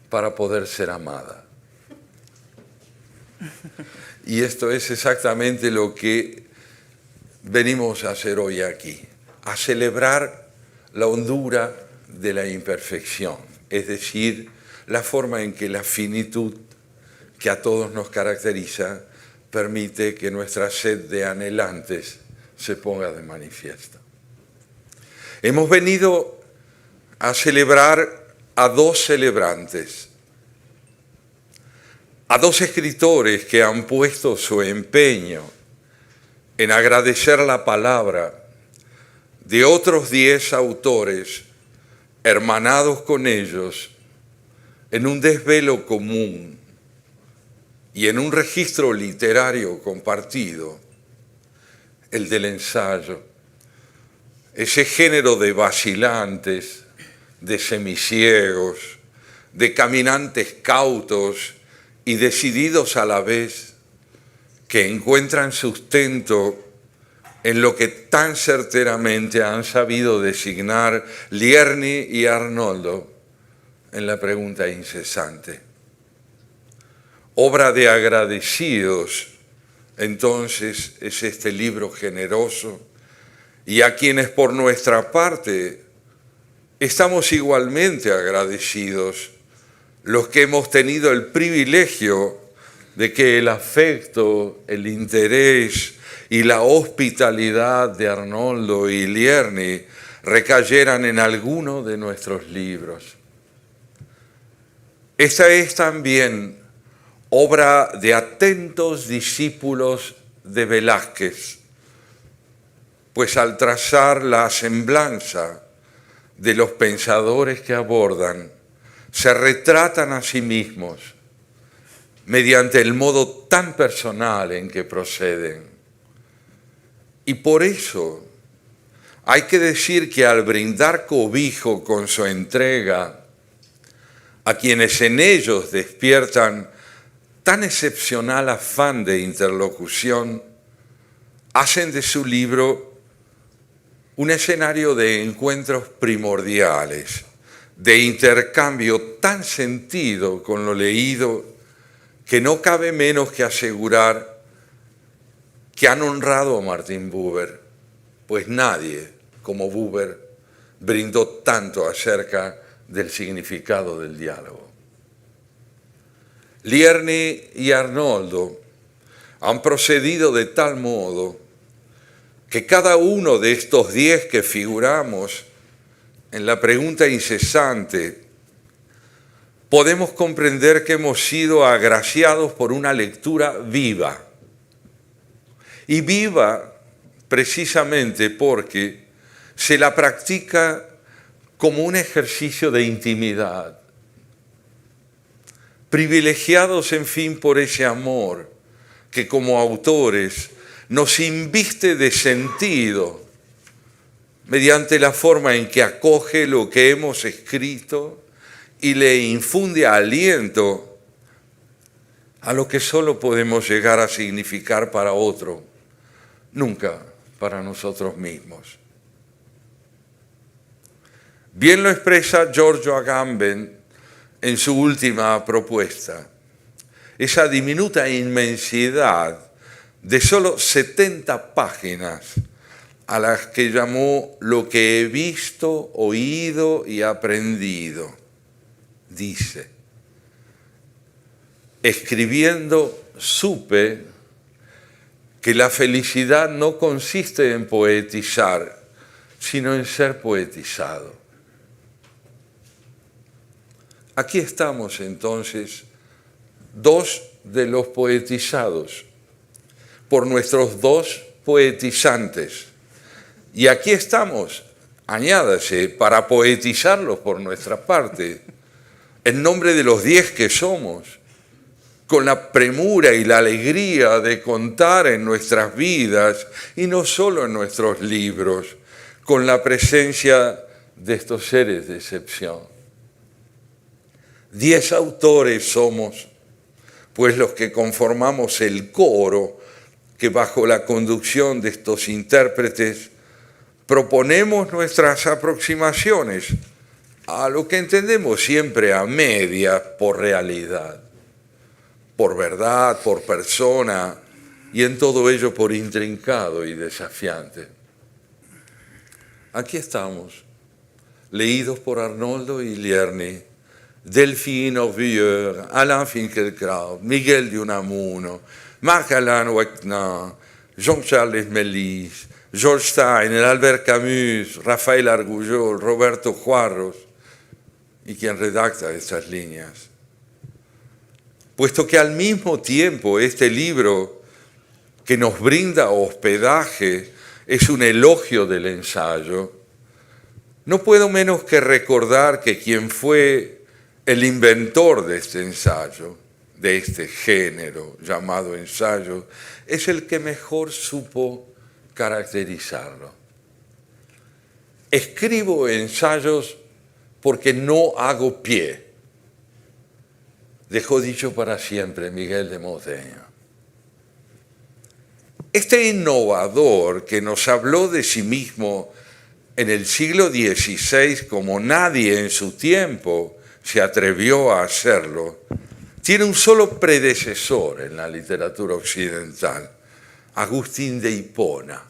para poder ser amada? Y esto es exactamente lo que venimos a hacer hoy aquí, a celebrar la hondura de la imperfección, es decir, la forma en que la finitud que a todos nos caracteriza permite que nuestra sed de anhelantes se ponga de manifiesto. Hemos venido a celebrar a dos celebrantes, a dos escritores que han puesto su empeño en agradecer la palabra de otros 10 autores hermanados con ellos en un desvelo común y en un registro literario compartido, el del ensayo, ese género de vacilantes, de semiciegos, de caminantes cautos y decididos a la vez, que encuentran sustento en lo que tan certeramente han sabido designar Lierni y Arnoldo en la pregunta incesante. Obra de agradecidos, entonces, es este libro generoso, y a quienes por nuestra parte estamos igualmente agradecidos, los que hemos tenido el privilegio de que el afecto, el interés y la hospitalidad de Arnoldo y Lierni recayeran en alguno de nuestros libros. Esta es también obra de atentos discípulos de Velázquez, pues al trazar la semblanza de los pensadores que abordan, se retratan a sí mismos mediante el modo tan personal en que proceden. Y por eso hay que decir que al brindar cobijo con su entrega a quienes en ellos despiertan tan excepcional afán de interlocución, hacen de su libro un escenario de encuentros primordiales, de intercambio tan sentido con lo leído, que no cabe menos que asegurar que han honrado a Martin Buber, pues nadie como Buber brindó tanto acerca del significado del diálogo. Lierney y Arnoldo han procedido de tal modo que cada uno de estos 10 que figuramos en la pregunta incesante, podemos comprender que hemos sido agraciados por una lectura viva. Y viva precisamente porque se la practica como un ejercicio de intimidad. Privilegiados, en fin, por ese amor que como autores nos inviste de sentido mediante la forma en que acoge lo que hemos escrito y le infunde aliento a lo que solo podemos llegar a significar para otro, nunca para nosotros mismos. Bien lo expresa Giorgio Agamben en su última propuesta, esa diminuta inmensidad de solo 70 páginas a las que llamó lo que he visto, oído y aprendido. Dice, escribiendo supe que la felicidad no consiste en poetizar, sino en ser poetizado. Aquí estamos entonces, 2 de los poetizados, por nuestros 2 poetizantes. Y aquí estamos, añádase, para poetizarlos por nuestra parte, en nombre de los 10 que somos, con la premura y la alegría de contar en nuestras vidas, y no solo en nuestros libros, con la presencia de estos seres de excepción. 10 autores somos, pues los que conformamos el coro que bajo la conducción de estos intérpretes proponemos nuestras aproximaciones a lo que entendemos siempre a medias por realidad, por verdad, por persona y en todo ello por intrincado y desafiante. Aquí estamos, leídos por Arnoldo y Lierney, Delphine Orvilleur, Alain Finkielkraut, Miguel de Unamuno, Marc-Alain Wagner, Jean-Charles Mélis, George Stein, el Albert Camus, Rafael Argullol, Roberto Juarros, y quien redacta estas líneas. Puesto que al mismo tiempo este libro que nos brinda hospedaje es un elogio del ensayo, no puedo menos que recordar que quien fue el inventor de este ensayo, de este género llamado ensayo, es el que mejor supo caracterizarlo. Escribo ensayos porque no hago pie, dejó dicho para siempre Miguel de Montaigne. Este innovador que nos habló de sí mismo en el siglo XVI como nadie en su tiempo se atrevió a hacerlo, tiene un solo predecesor en la literatura occidental, Agustín de Hipona.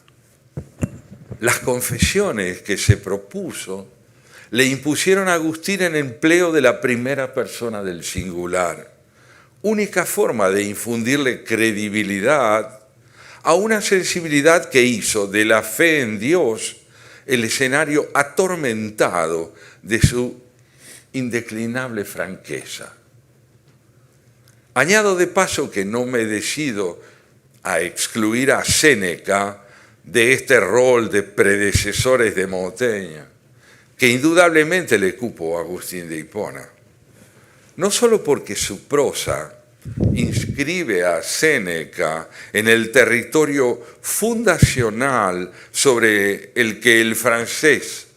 Las confesiones que se propuso le impusieron a Agustín en empleo de la primera persona del singular, única forma de infundirle credibilidad a una sensibilidad que hizo de la fe en Dios el escenario atormentado de su indeclinable franqueza. Añado de paso que no me decido a excluir a Séneca de este rol de predecesores de Montaigne, que indudablemente le cupo a Agustín de Hipona, no solo porque su prosa inscribe a Séneca en el territorio fundacional sobre el que el francés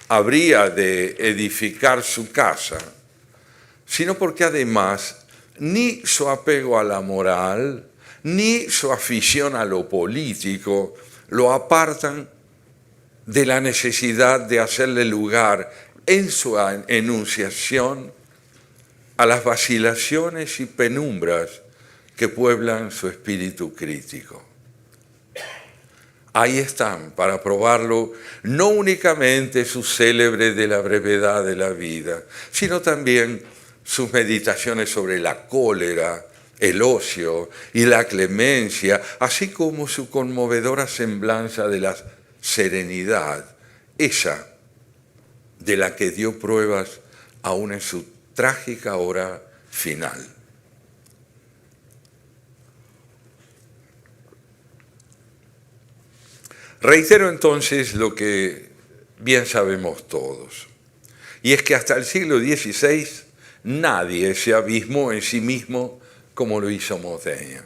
habría de edificar su casa, sino porque además ni su apego a la moral, ni su afición a lo político lo apartan de la necesidad de hacerle lugar en su enunciación a las vacilaciones y penumbras que pueblan su espíritu crítico. Ahí están para probarlo, no únicamente sus célebres de la brevedad de la vida, sino también sus meditaciones sobre la cólera, el ocio y la clemencia, así como su conmovedora semblanza de la serenidad, esa de la que dio pruebas aún en su trágica hora final. Reitero entonces lo que bien sabemos todos, y es que hasta el siglo XVI nadie se abismó en sí mismo como lo hizo Montaigne.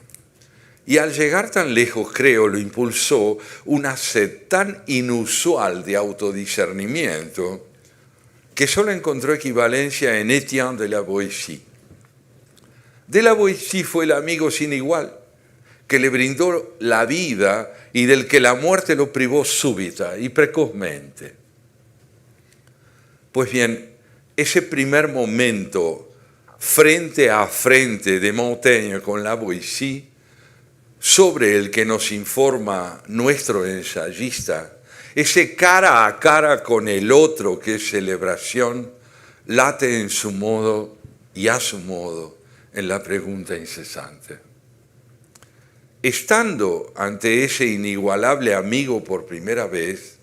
Y al llegar tan lejos, creo, lo impulsó una sed tan inusual de autodiscernimiento que solo encontró equivalencia en Étienne de la Boétie. De la Boétie fue el amigo sin igual, que le brindó la vida y del que la muerte lo privó súbita y precozmente. Pues bien, ese primer momento frente a frente de Montaigne con la Boétie, sobre el que nos informa nuestro ensayista, ese cara a cara con el otro que es celebración, late en su modo y a su modo en la pregunta incesante. Estando ante ese inigualable amigo por primera vez,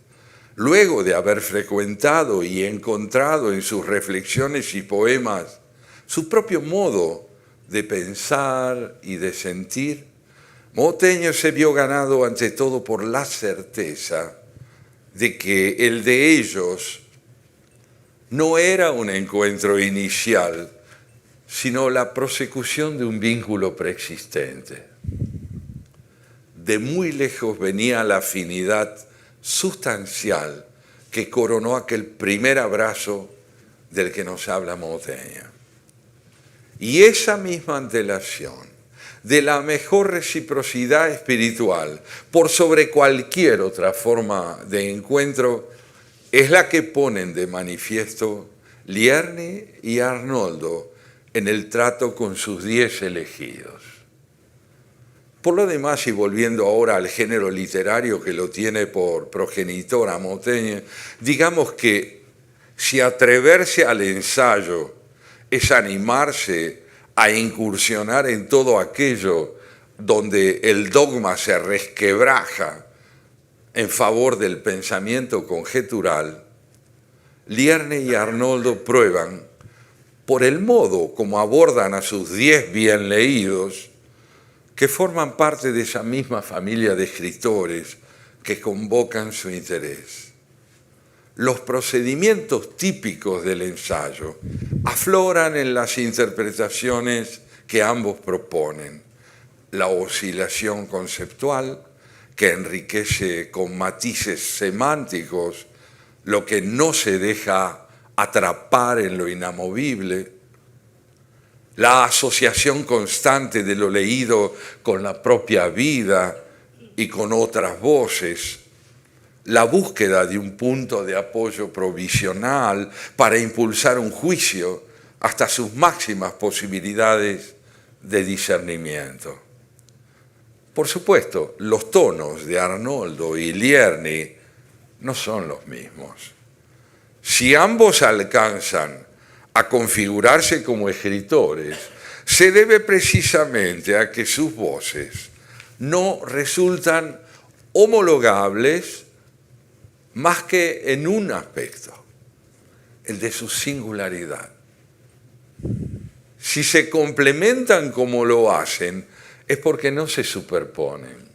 luego de haber frecuentado y encontrado en sus reflexiones y poemas su propio modo de pensar y de sentir, Montaigne se vio ganado ante todo por la certeza de que el de ellos no era un encuentro inicial, sino la prosecución de un vínculo preexistente. De muy lejos venía la afinidad sustancial que coronó aquel primer abrazo del que nos habla Montaigne. Y esa misma antelación de la mejor reciprocidad espiritual por sobre cualquier otra forma de encuentro es la que ponen de manifiesto Lierne y Arnoldo en el trato con sus 10 elegidos. Por lo demás, y volviendo ahora al género literario que lo tiene por progenitor a Montaigne, digamos que si atreverse al ensayo es animarse a incursionar en todo aquello donde el dogma se resquebraja en favor del pensamiento conjetural, Lierne y Arnoldo prueban, por el modo como abordan a sus 10 bien leídos, que forman parte de esa misma familia de escritores que convocan su interés. Los procedimientos típicos del ensayo afloran en las interpretaciones que ambos proponen. La oscilación conceptual, que enriquece con matices semánticos lo que no se deja atrapar en lo inamovible, la asociación constante de lo leído con la propia vida y con otras voces, la búsqueda de un punto de apoyo provisional para impulsar un juicio hasta sus máximas posibilidades de discernimiento. Por supuesto, los tonos de Arnoldo y Lierne no son los mismos. Si ambos alcanzan a configurarse como escritores, se debe precisamente a que sus voces no resultan homologables más que en un aspecto, el de su singularidad. Si se complementan como lo hacen, es porque no se superponen.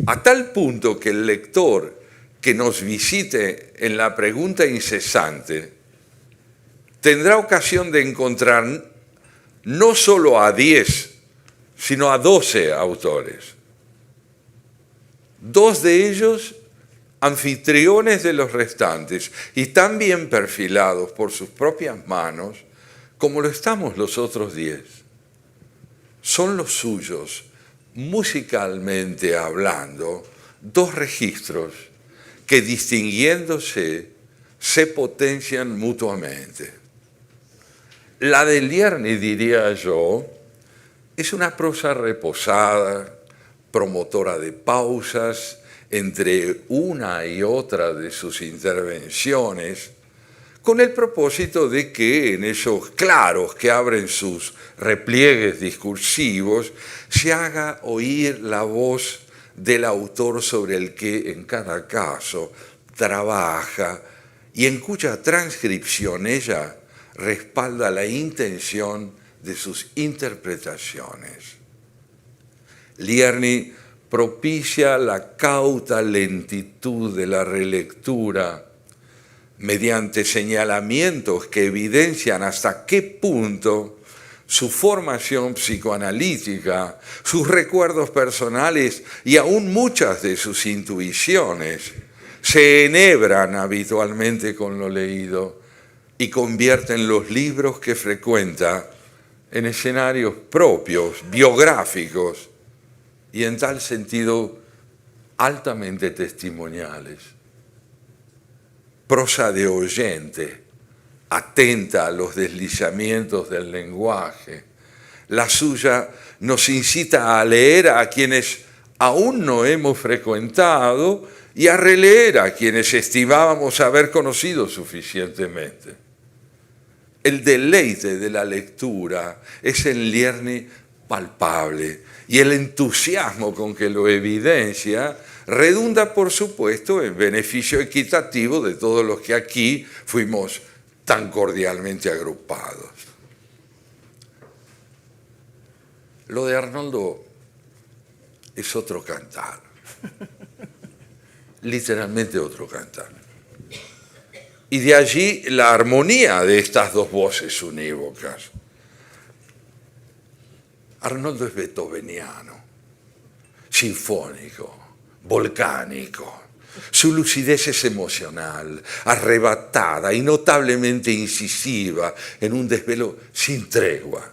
A tal punto que el lector que nos visite en la pregunta incesante tendrá ocasión de encontrar no solo a 10, sino a 12 autores. 2 de ellos anfitriones de los restantes y tan bien perfilados por sus propias manos como lo estamos los otros 10. Son los suyos, musicalmente hablando, 2 registros que distinguiéndose se potencian mutuamente. La de Lierne, diría yo, es una prosa reposada, promotora de pausas, entre una y otra de sus intervenciones, con el propósito de que en esos claros que abren sus repliegues discursivos se haga oír la voz del autor sobre el que en cada caso trabaja y en cuya transcripción ella respalda la intención de sus interpretaciones. Lierni propicia la cauta lentitud de la relectura mediante señalamientos que evidencian hasta qué punto su formación psicoanalítica, sus recuerdos personales y aún muchas de sus intuiciones se enhebran habitualmente con lo leído y convierten los libros que frecuenta en escenarios propios, biográficos y en tal sentido altamente testimoniales. Prosa de oyente, atenta a los deslizamientos del lenguaje. La suya nos incita a leer a quienes aún no hemos frecuentado y a releer a quienes estimábamos haber conocido suficientemente. El deleite de la lectura es en Lierni palpable y el entusiasmo con que lo evidencia redunda, por supuesto, en beneficio equitativo de todos los que aquí fuimos tan cordialmente agrupados. Lo de Arnoldo es otro cantar, literalmente otro cantar. Y de allí la armonía de estas dos voces unívocas. Arnoldo es beethoveniano, sinfónico, volcánico. Su lucidez es emocional, arrebatada y notablemente incisiva en un desvelo sin tregua.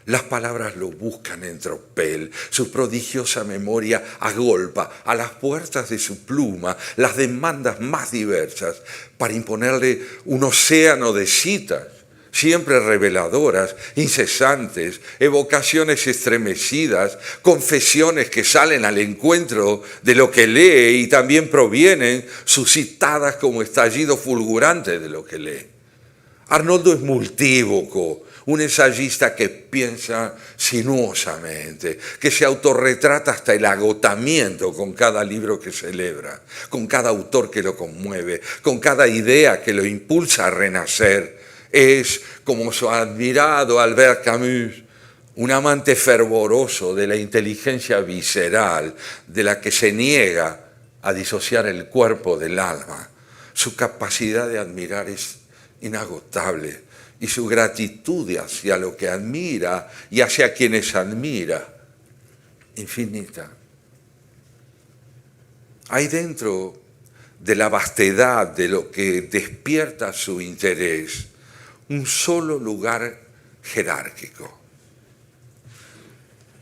Las palabras lo buscan en tropel, su prodigiosa memoria agolpa a las puertas de su pluma las demandas más diversas para imponerle un océano de citas, siempre reveladoras, incesantes, evocaciones estremecidas, confesiones que salen al encuentro de lo que lee y también provienen suscitadas como estallido fulgurante de lo que lee. Arnoldo es multívoco, un ensayista que piensa sinuosamente, que se autorretrata hasta el agotamiento con cada libro que celebra, con cada autor que lo conmueve, con cada idea que lo impulsa a renacer. Es, como su admirado Albert Camus, un amante fervoroso de la inteligencia visceral, de la que se niega a disociar el cuerpo del alma. Su capacidad de admirar es inagotable y su gratitud hacia lo que admira y hacia quienes admira, infinita. Hay dentro de la vastedad de lo que despierta su interés un solo lugar jerárquico,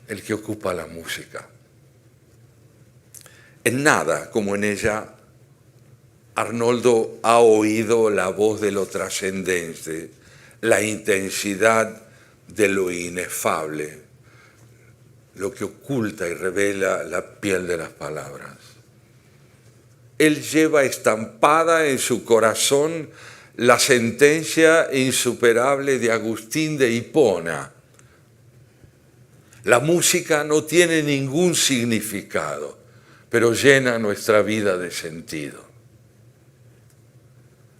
el que ocupa la música. En nada, como en ella, Arnoldo ha oído la voz de lo trascendente, la intensidad de lo inefable, lo que oculta y revela la piel de las palabras. Él lleva estampada en su corazón la sentencia insuperable de Agustín de Hipona. La música no tiene ningún significado, pero llena nuestra vida de sentido.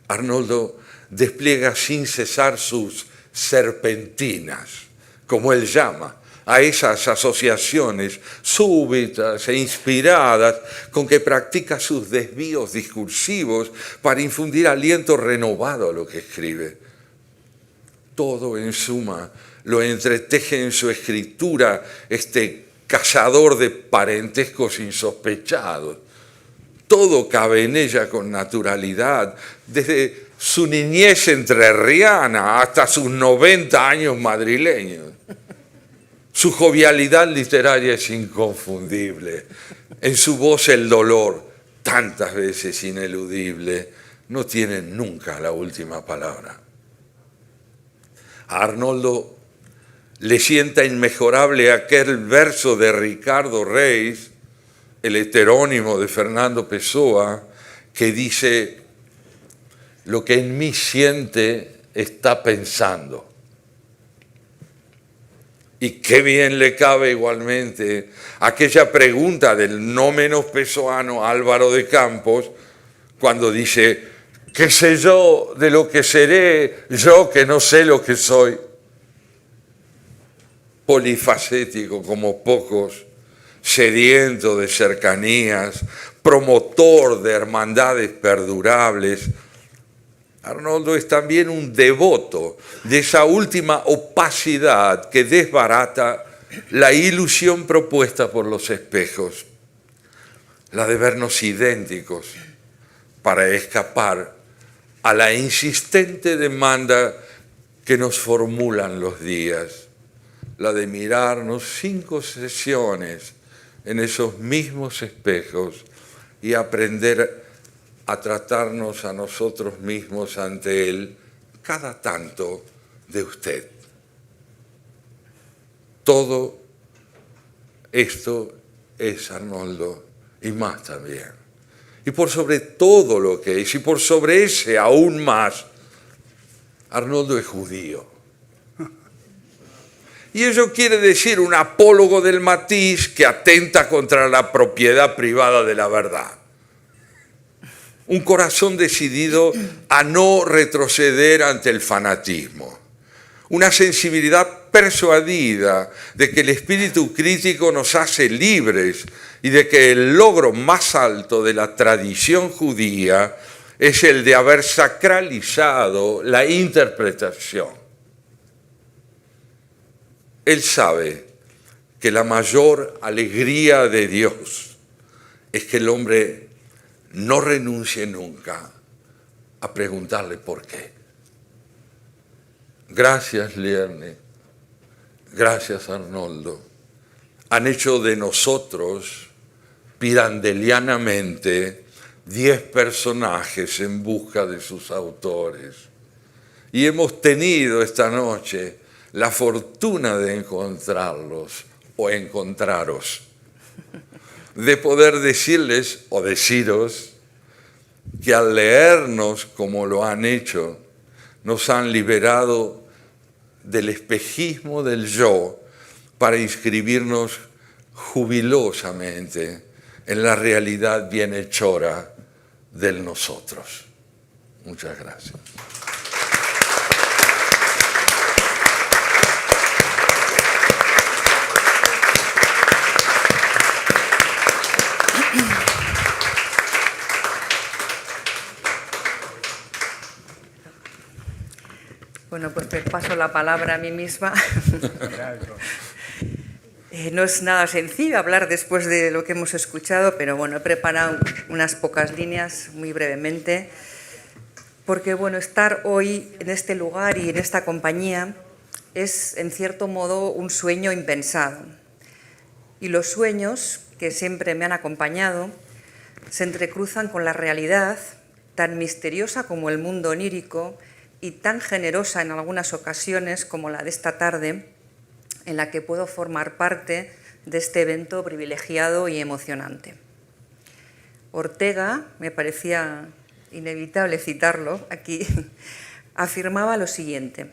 Arnoldo despliega sin cesar sus serpentinas, como él llama, a esas asociaciones súbitas e inspiradas con que practica sus desvíos discursivos para infundir aliento renovado a lo que escribe. Todo, en suma, lo entreteje en su escritura este cazador de parentescos insospechados. Todo cabe en ella con naturalidad, desde su niñez entrerriana hasta sus 90 años madrileños. Su jovialidad literaria es inconfundible. En su voz el dolor, tantas veces ineludible, no tiene nunca la última palabra. A Arnoldo le sienta inmejorable aquel verso de Ricardo Reis el heterónimo de Fernando Pessoa, que dice: lo que en mí siente está pensando. Y qué bien le cabe igualmente aquella pregunta del no menos pessoano Álvaro de Campos, cuando dice: ¿qué sé yo de lo que seré yo que no sé lo que soy? Polifacético como pocos, sediento de cercanías, promotor de hermandades perdurables, Arnoldo es también un devoto de esa última opacidad que desbarata la ilusión propuesta por los espejos, la de vernos idénticos para escapar a la insistente demanda que nos formulan los días, la de mirarnos 5 sesiones en esos mismos espejos y aprender a tratarnos a nosotros mismos ante Él cada tanto de usted. Todo esto es Arnoldo y más también. Y por sobre todo lo que es, y por sobre ese aún más, Arnoldo es judío. Y eso quiere decir un apólogo del matiz que atenta contra la propiedad privada de la verdad. Un corazón decidido a no retroceder ante el fanatismo. Una sensibilidad persuadida de que el espíritu crítico nos hace libres y de que el logro más alto de la tradición judía es el de haber sacralizado la interpretación. Él sabe que la mayor alegría de Dios es que el hombre no renuncie nunca a preguntarle por qué. Gracias, Lierne. Gracias, Arnoldo. Han hecho de nosotros, pirandelianamente, 10 personajes en busca de sus autores. Y hemos tenido esta noche la fortuna de encontrarlos o encontraros, de poder decirles o deciros que al leernos como lo han hecho, nos han liberado del espejismo del yo para inscribirnos jubilosamente en la realidad bienhechora del nosotros. Muchas gracias. Bueno, pues te paso la palabra a mí misma. No es nada sencillo hablar después de lo que hemos escuchado, pero bueno, he preparado unas pocas líneas muy brevemente, porque bueno, estar hoy en este lugar y en esta compañía es en cierto modo un sueño impensado. Y los sueños, que siempre me han acompañado, se entrecruzan con la realidad, tan misteriosa como el mundo onírico y tan generosa en algunas ocasiones como la de esta tarde, en la que puedo formar parte de este evento privilegiado y emocionante. Ortega, me parecía inevitable citarlo aquí, afirmaba lo siguiente: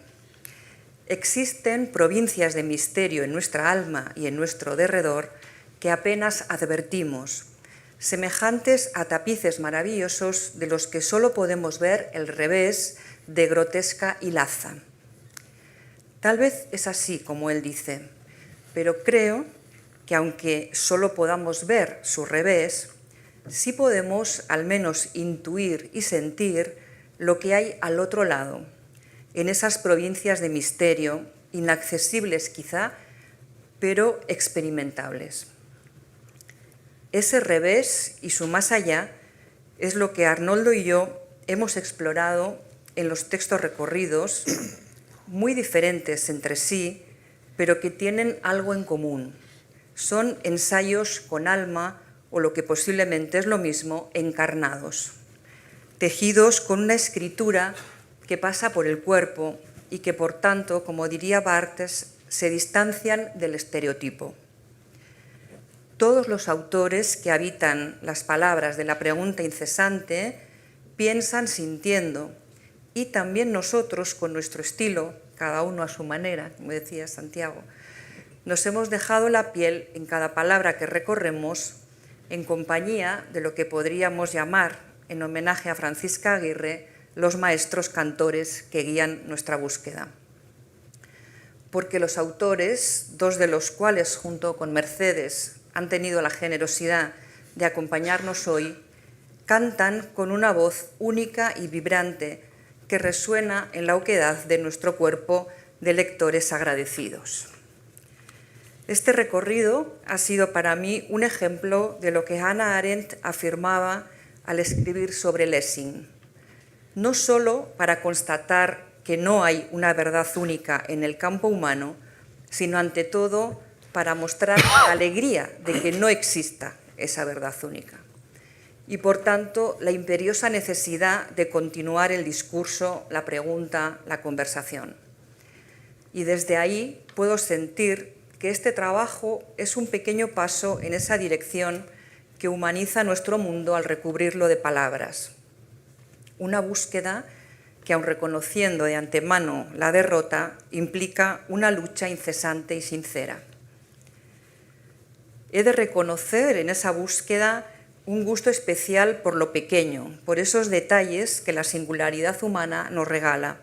existen provincias de misterio en nuestra alma y en nuestro derredor que apenas advertimos, semejantes a tapices maravillosos de los que solo podemos ver el revés de grotesca hilaza. Tal vez es así como él dice, pero creo que aunque solo podamos ver su revés, sí podemos al menos intuir y sentir lo que hay al otro lado, en esas provincias de misterio, inaccesibles quizá, pero experimentables. Ese revés y su más allá es lo que Arnoldo y yo hemos explorado en los textos recorridos, muy diferentes entre sí, pero que tienen algo en común. Son ensayos con alma, o lo que posiblemente es lo mismo, encarnados, tejidos con una escritura que pasa por el cuerpo y que, por tanto, como diría Barthes, se distancian del estereotipo. todos los autores que habitan las palabras de la pregunta incesante piensan sintiendo, y también nosotros, con nuestro estilo, cada uno a su manera, como decía Santiago, nos hemos dejado la piel en cada palabra que recorremos en compañía de lo que podríamos llamar, en homenaje a Francisca Aguirre, los maestros cantores que guían nuestra búsqueda. Porque los autores, dos de los cuales junto con Mercedes han tenido la generosidad de acompañarnos hoy, cantan con una voz única y vibrante que resuena en la oquedad de nuestro cuerpo de lectores agradecidos. Este recorrido ha sido para mí un ejemplo de lo que Hannah Arendt afirmaba al escribir sobre Lessing, no solo para constatar que no hay una verdad única en el campo humano, sino ante todo para mostrar la alegría de que no exista esa verdad única. Y por tanto, la imperiosa necesidad de continuar el discurso, la pregunta, la conversación. Y desde ahí puedo sentir que este trabajo es un pequeño paso en esa dirección que humaniza nuestro mundo al recubrirlo de palabras. Una búsqueda que, aun reconociendo de antemano la derrota, implica una lucha incesante y sincera. He de reconocer en esa búsqueda un gusto especial por lo pequeño, por esos detalles que la singularidad humana nos regala.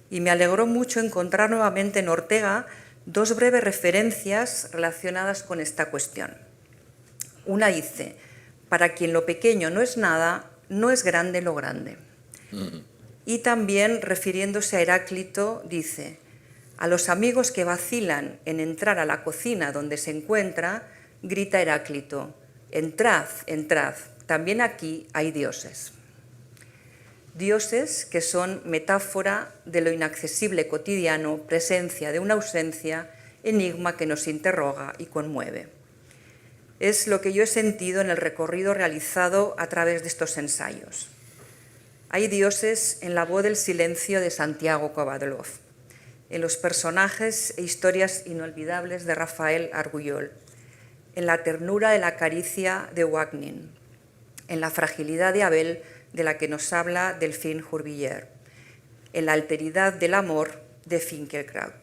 Y me alegró mucho encontrar nuevamente en Ortega dos breves referencias relacionadas con esta cuestión. Una dice: para quien lo pequeño no es nada, no es grande lo grande. Y también, refiriéndose a Heráclito, dice: a los amigos que vacilan en entrar a la cocina donde se encuentra, grita Heráclito: entrad, entrad, también aquí hay dioses. Dioses que son metáfora de lo inaccesible cotidiano, presencia de una ausencia, enigma que nos interroga y conmueve. Es lo que yo he sentido en el recorrido realizado a través de estos ensayos. Hay dioses en la voz del silencio de Santiago Kovadlov, en los personajes e historias inolvidables de Rafael Argullol, en la ternura de la caricia de Wagnin, en la fragilidad de Abel, de la que nos habla Delphine Hurbillier, en la alteridad del amor de Finkielkraut,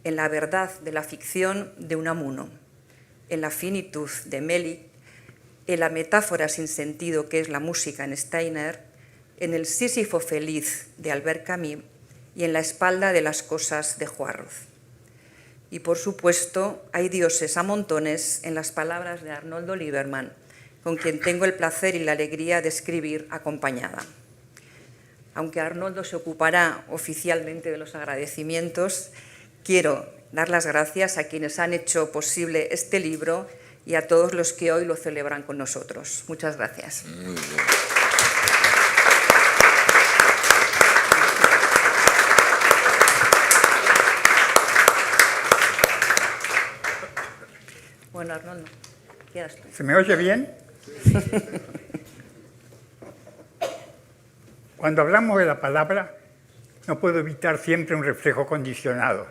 en la verdad de la ficción de Unamuno, en la finitud de Melik, en la metáfora sin sentido que es la música en Steiner, en el Sísifo feliz de Albert Camus y en la espalda de las cosas de Juarroz. Y por supuesto hay dioses a montones en las palabras de Arnoldo Lieberman, con quien tengo el placer y la alegría de escribir acompañada. Aunque Arnoldo se ocupará oficialmente de los agradecimientos, quiero dar las gracias a quienes han hecho posible este libro y a todos los que hoy lo celebran con nosotros. Muchas gracias. Muy bien. Bueno, Arnoldo, quedas tú. ¿Se me oye bien? Cuando hablamos de la palabra, no puedo evitar siempre un reflejo condicionado.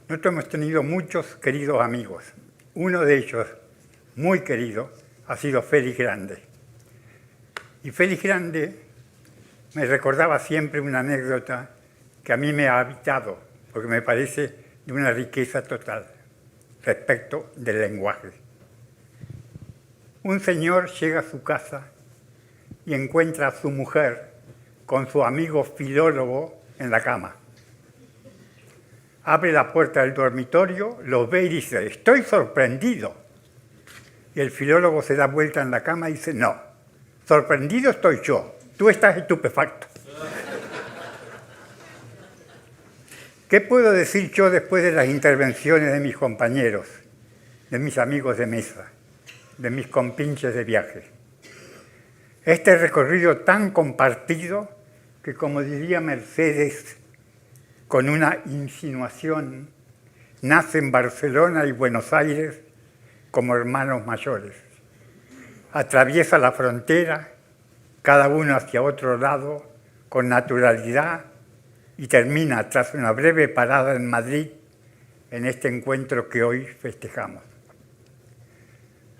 Nosotros hemos tenido muchos queridos amigos. Uno de ellos, muy querido, ha sido Félix Grande. Y Félix Grande me recordaba siempre una anécdota que a mí me ha habitado, porque me parece de una riqueza total respecto del lenguaje. Un señor llega a su casa y encuentra a su mujer con su amigo filólogo en la cama. Abre la puerta del dormitorio, lo ve y dice: estoy sorprendido. Y el filólogo se da vuelta en la cama y dice: no, sorprendido estoy yo, tú estás estupefacto. ¿Qué puedo decir yo después de las intervenciones de mis compañeros, de mis amigos de mesa, de mis compinches de viaje? Este recorrido tan compartido que, como diría Mercedes, con una insinuación, nace en Barcelona y Buenos Aires como hermanos mayores. Atraviesa la frontera, cada uno hacia otro lado, con naturalidad, y termina, tras una breve parada en Madrid, en este encuentro que hoy festejamos.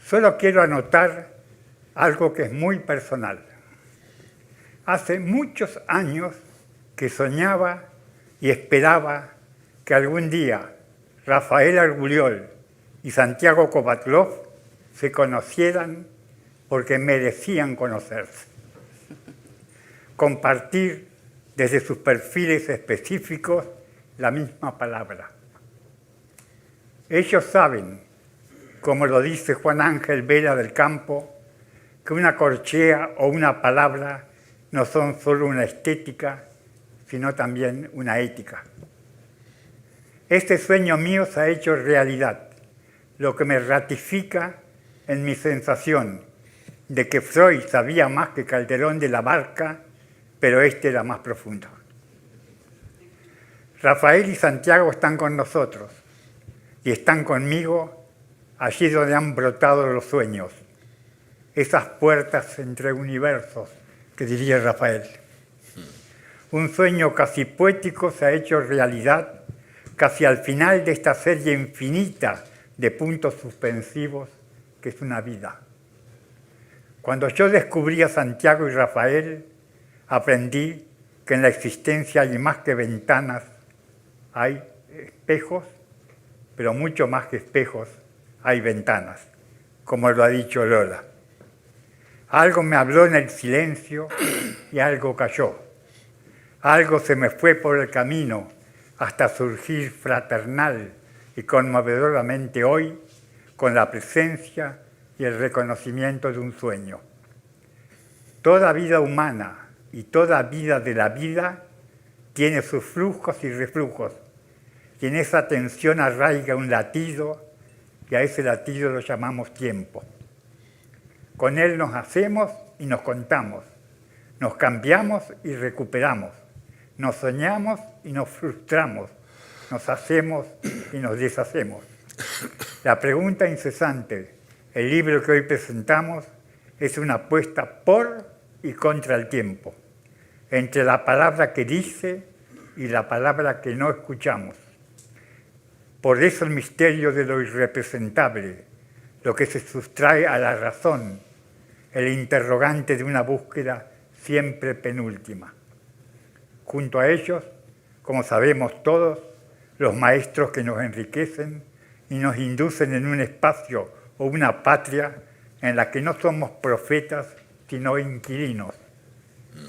Solo quiero anotar algo que es muy personal. Hace muchos años que soñaba y esperaba que algún día Rafael Argullol y Santiago Kovatlov se conocieran porque merecían conocerse. Compartir desde sus perfiles específicos la misma palabra. Ellos saben, como lo dice Juan Ángel Vela del Campo, que una corchea o una palabra no son solo una estética, sino también una ética. Este sueño mío se ha hecho realidad, lo que me ratifica en mi sensación de que Freud sabía más que Calderón de la Barca, pero este era más profundo. Rafael y Santiago están con nosotros y están conmigo allí donde han brotado los sueños, esas puertas entre universos, que diría Rafael. Un sueño casi poético se ha hecho realidad casi al final de esta serie infinita de puntos suspensivos que es una vida. Cuando yo descubrí a Santiago y Rafael, aprendí que en la existencia hay más que ventanas, hay espejos, pero mucho más que espejos, hay ventanas, como lo ha dicho Lola. Algo me habló en el silencio y algo cayó. Algo se me fue por el camino hasta surgir fraternal y conmovedoramente hoy con la presencia y el reconocimiento de un sueño. Toda vida humana y toda vida de la vida tiene sus flujos y reflujos, y en esa tensión arraiga un latido, y a ese latido lo llamamos tiempo. Con él nos hacemos y nos contamos, nos cambiamos y recuperamos, nos soñamos y nos frustramos, nos hacemos y nos deshacemos. La pregunta incesante, el libro que hoy presentamos, es una apuesta por y contra el tiempo, entre la palabra que dice y la palabra que no escuchamos. Por eso el misterio de lo irrepresentable, lo que se sustrae a la razón, el interrogante de una búsqueda siempre penúltima. Junto a ellos, como sabemos todos, los maestros que nos enriquecen y nos inducen en un espacio o una patria en la que no somos profetas, sino inquilinos,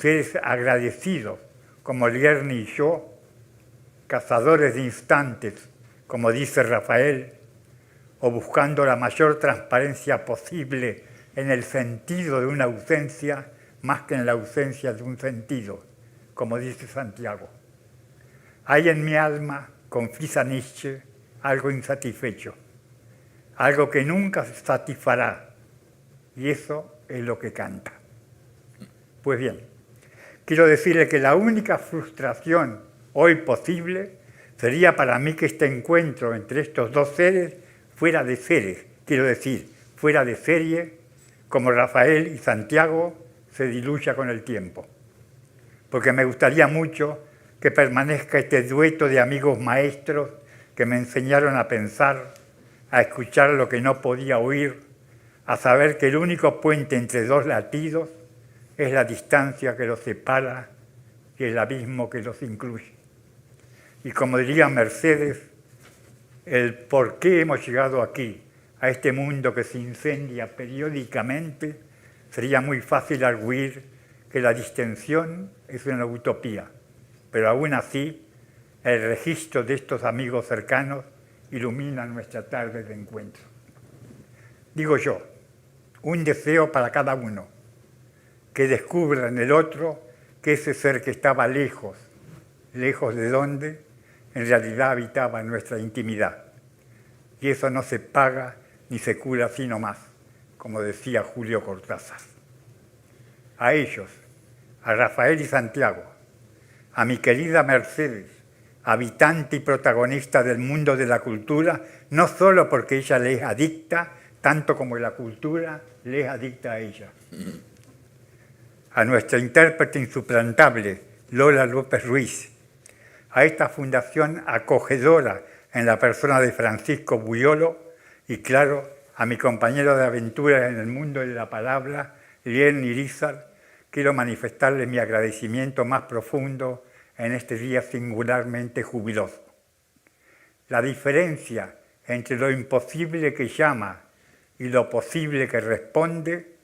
seres agradecidos, como Lierni y yo, cazadores de instantes, como dice Rafael, o buscando la mayor transparencia posible en el sentido de una ausencia más que en la ausencia de un sentido, como dice Santiago. Hay en mi alma, confiesa Nietzsche, algo insatisfecho, algo que nunca se satisfará, y eso es lo que canta. Pues bien, quiero decirle que la única frustración hoy posible sería para mí que este encuentro entre estos dos seres fuera de seres, quiero decir, fuera de serie, como Rafael y Santiago, se diluya con el tiempo. Porque me gustaría mucho que permanezca este dueto de amigos maestros que me enseñaron a pensar, a escuchar lo que no podía oír, a saber que el único puente entre dos latidos es la distancia que los separa y el abismo que los incluye. Y como diría Mercedes, el por qué hemos llegado aquí, a este mundo que se incendia periódicamente, sería muy fácil arguir que la distensión es una utopía, pero aún así el registro de estos amigos cercanos ilumina nuestra tarde de encuentro. Digo yo, un deseo para cada uno, que descubra en el otro que ese ser que estaba lejos, lejos de dónde, en realidad habitaba en nuestra intimidad. Y eso no se paga ni se cura sino más, como decía Julio Cortázar. A ellos, a Rafael y Santiago, a mi querida Mercedes, habitante y protagonista del mundo de la cultura, no solo porque ella le es adicta, tanto como la cultura le es adicta a ella. A nuestra intérprete insuplantable, Lola López Ruiz, a esta fundación acogedora en la persona de Francisco Buyolo y, claro, a mi compañero de aventuras en el mundo de la palabra, Lien Irizar, quiero manifestarle mi agradecimiento más profundo en este día singularmente jubiloso. La diferencia entre lo imposible que llama y lo posible que responde,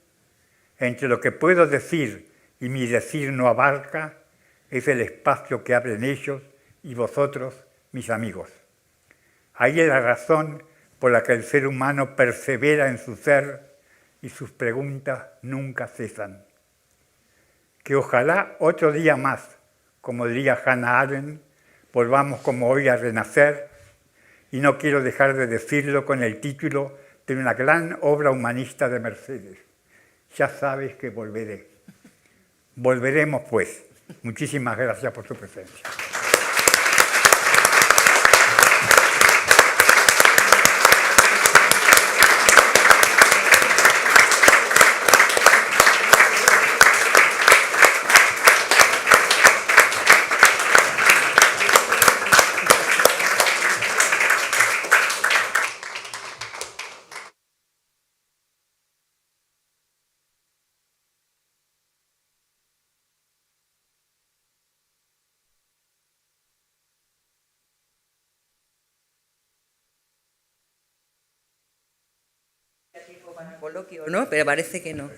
entre lo que puedo decir y mi decir no abarca, es el espacio que abren ellos y vosotros, mis amigos. Ahí es la razón por la que el ser humano persevera en su ser y sus preguntas nunca cesan. Que ojalá otro día más, como diría Hannah Arendt, volvamos como hoy a renacer, y no quiero dejar de decirlo con el título de una gran obra humanista de Mercedes. Ya sabes que volveré. Volveremos pues. Muchísimas gracias por su presencia. Coloquio, ¿no? Pero parece que no.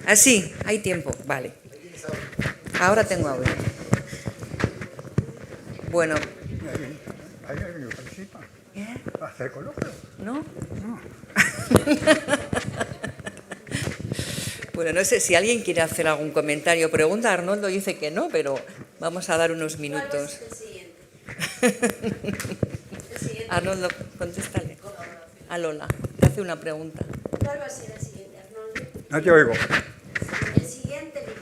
Ah, sí, hay tiempo, vale. Ahora tengo audio. Bueno. ¿Hay alguien que participa? ¿Va a hacer coloquio? ¿No? No. Bueno, no sé si alguien quiere hacer algún comentario o pregunta. Arnoldo dice que no, pero vamos a dar unos minutos. El siguiente. Arnoldo, contéstale. A Lola, te hace una pregunta. ¿Cuál va a ser el siguiente, Arnoldo? No te oigo. El siguiente libro.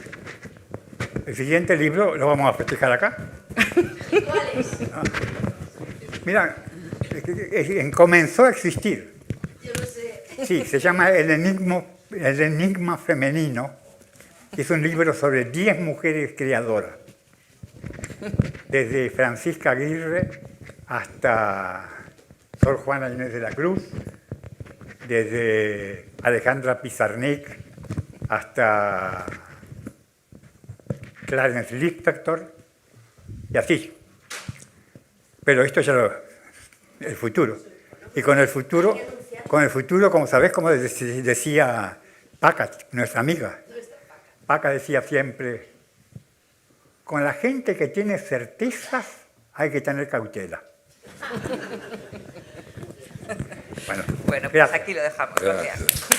El siguiente libro lo vamos a festejar acá. ¿Cuál es? Mira, comenzó a existir. Yo no sé. Sí, se llama El Enigma Femenino. Es un libro sobre 10 mujeres creadoras. Desde Francisca Aguirre hasta Sor Juana Inés de la Cruz, desde Alejandra Pizarnik hasta Clarence Lispector, y así. Pero esto ya el futuro. Y con el futuro, como sabés, como decía Paca, nuestra amiga. Paca decía siempre, con la gente que tiene certezas hay que tener cautela. Bueno, pues gracias. aquí lo dejamos. Gracias.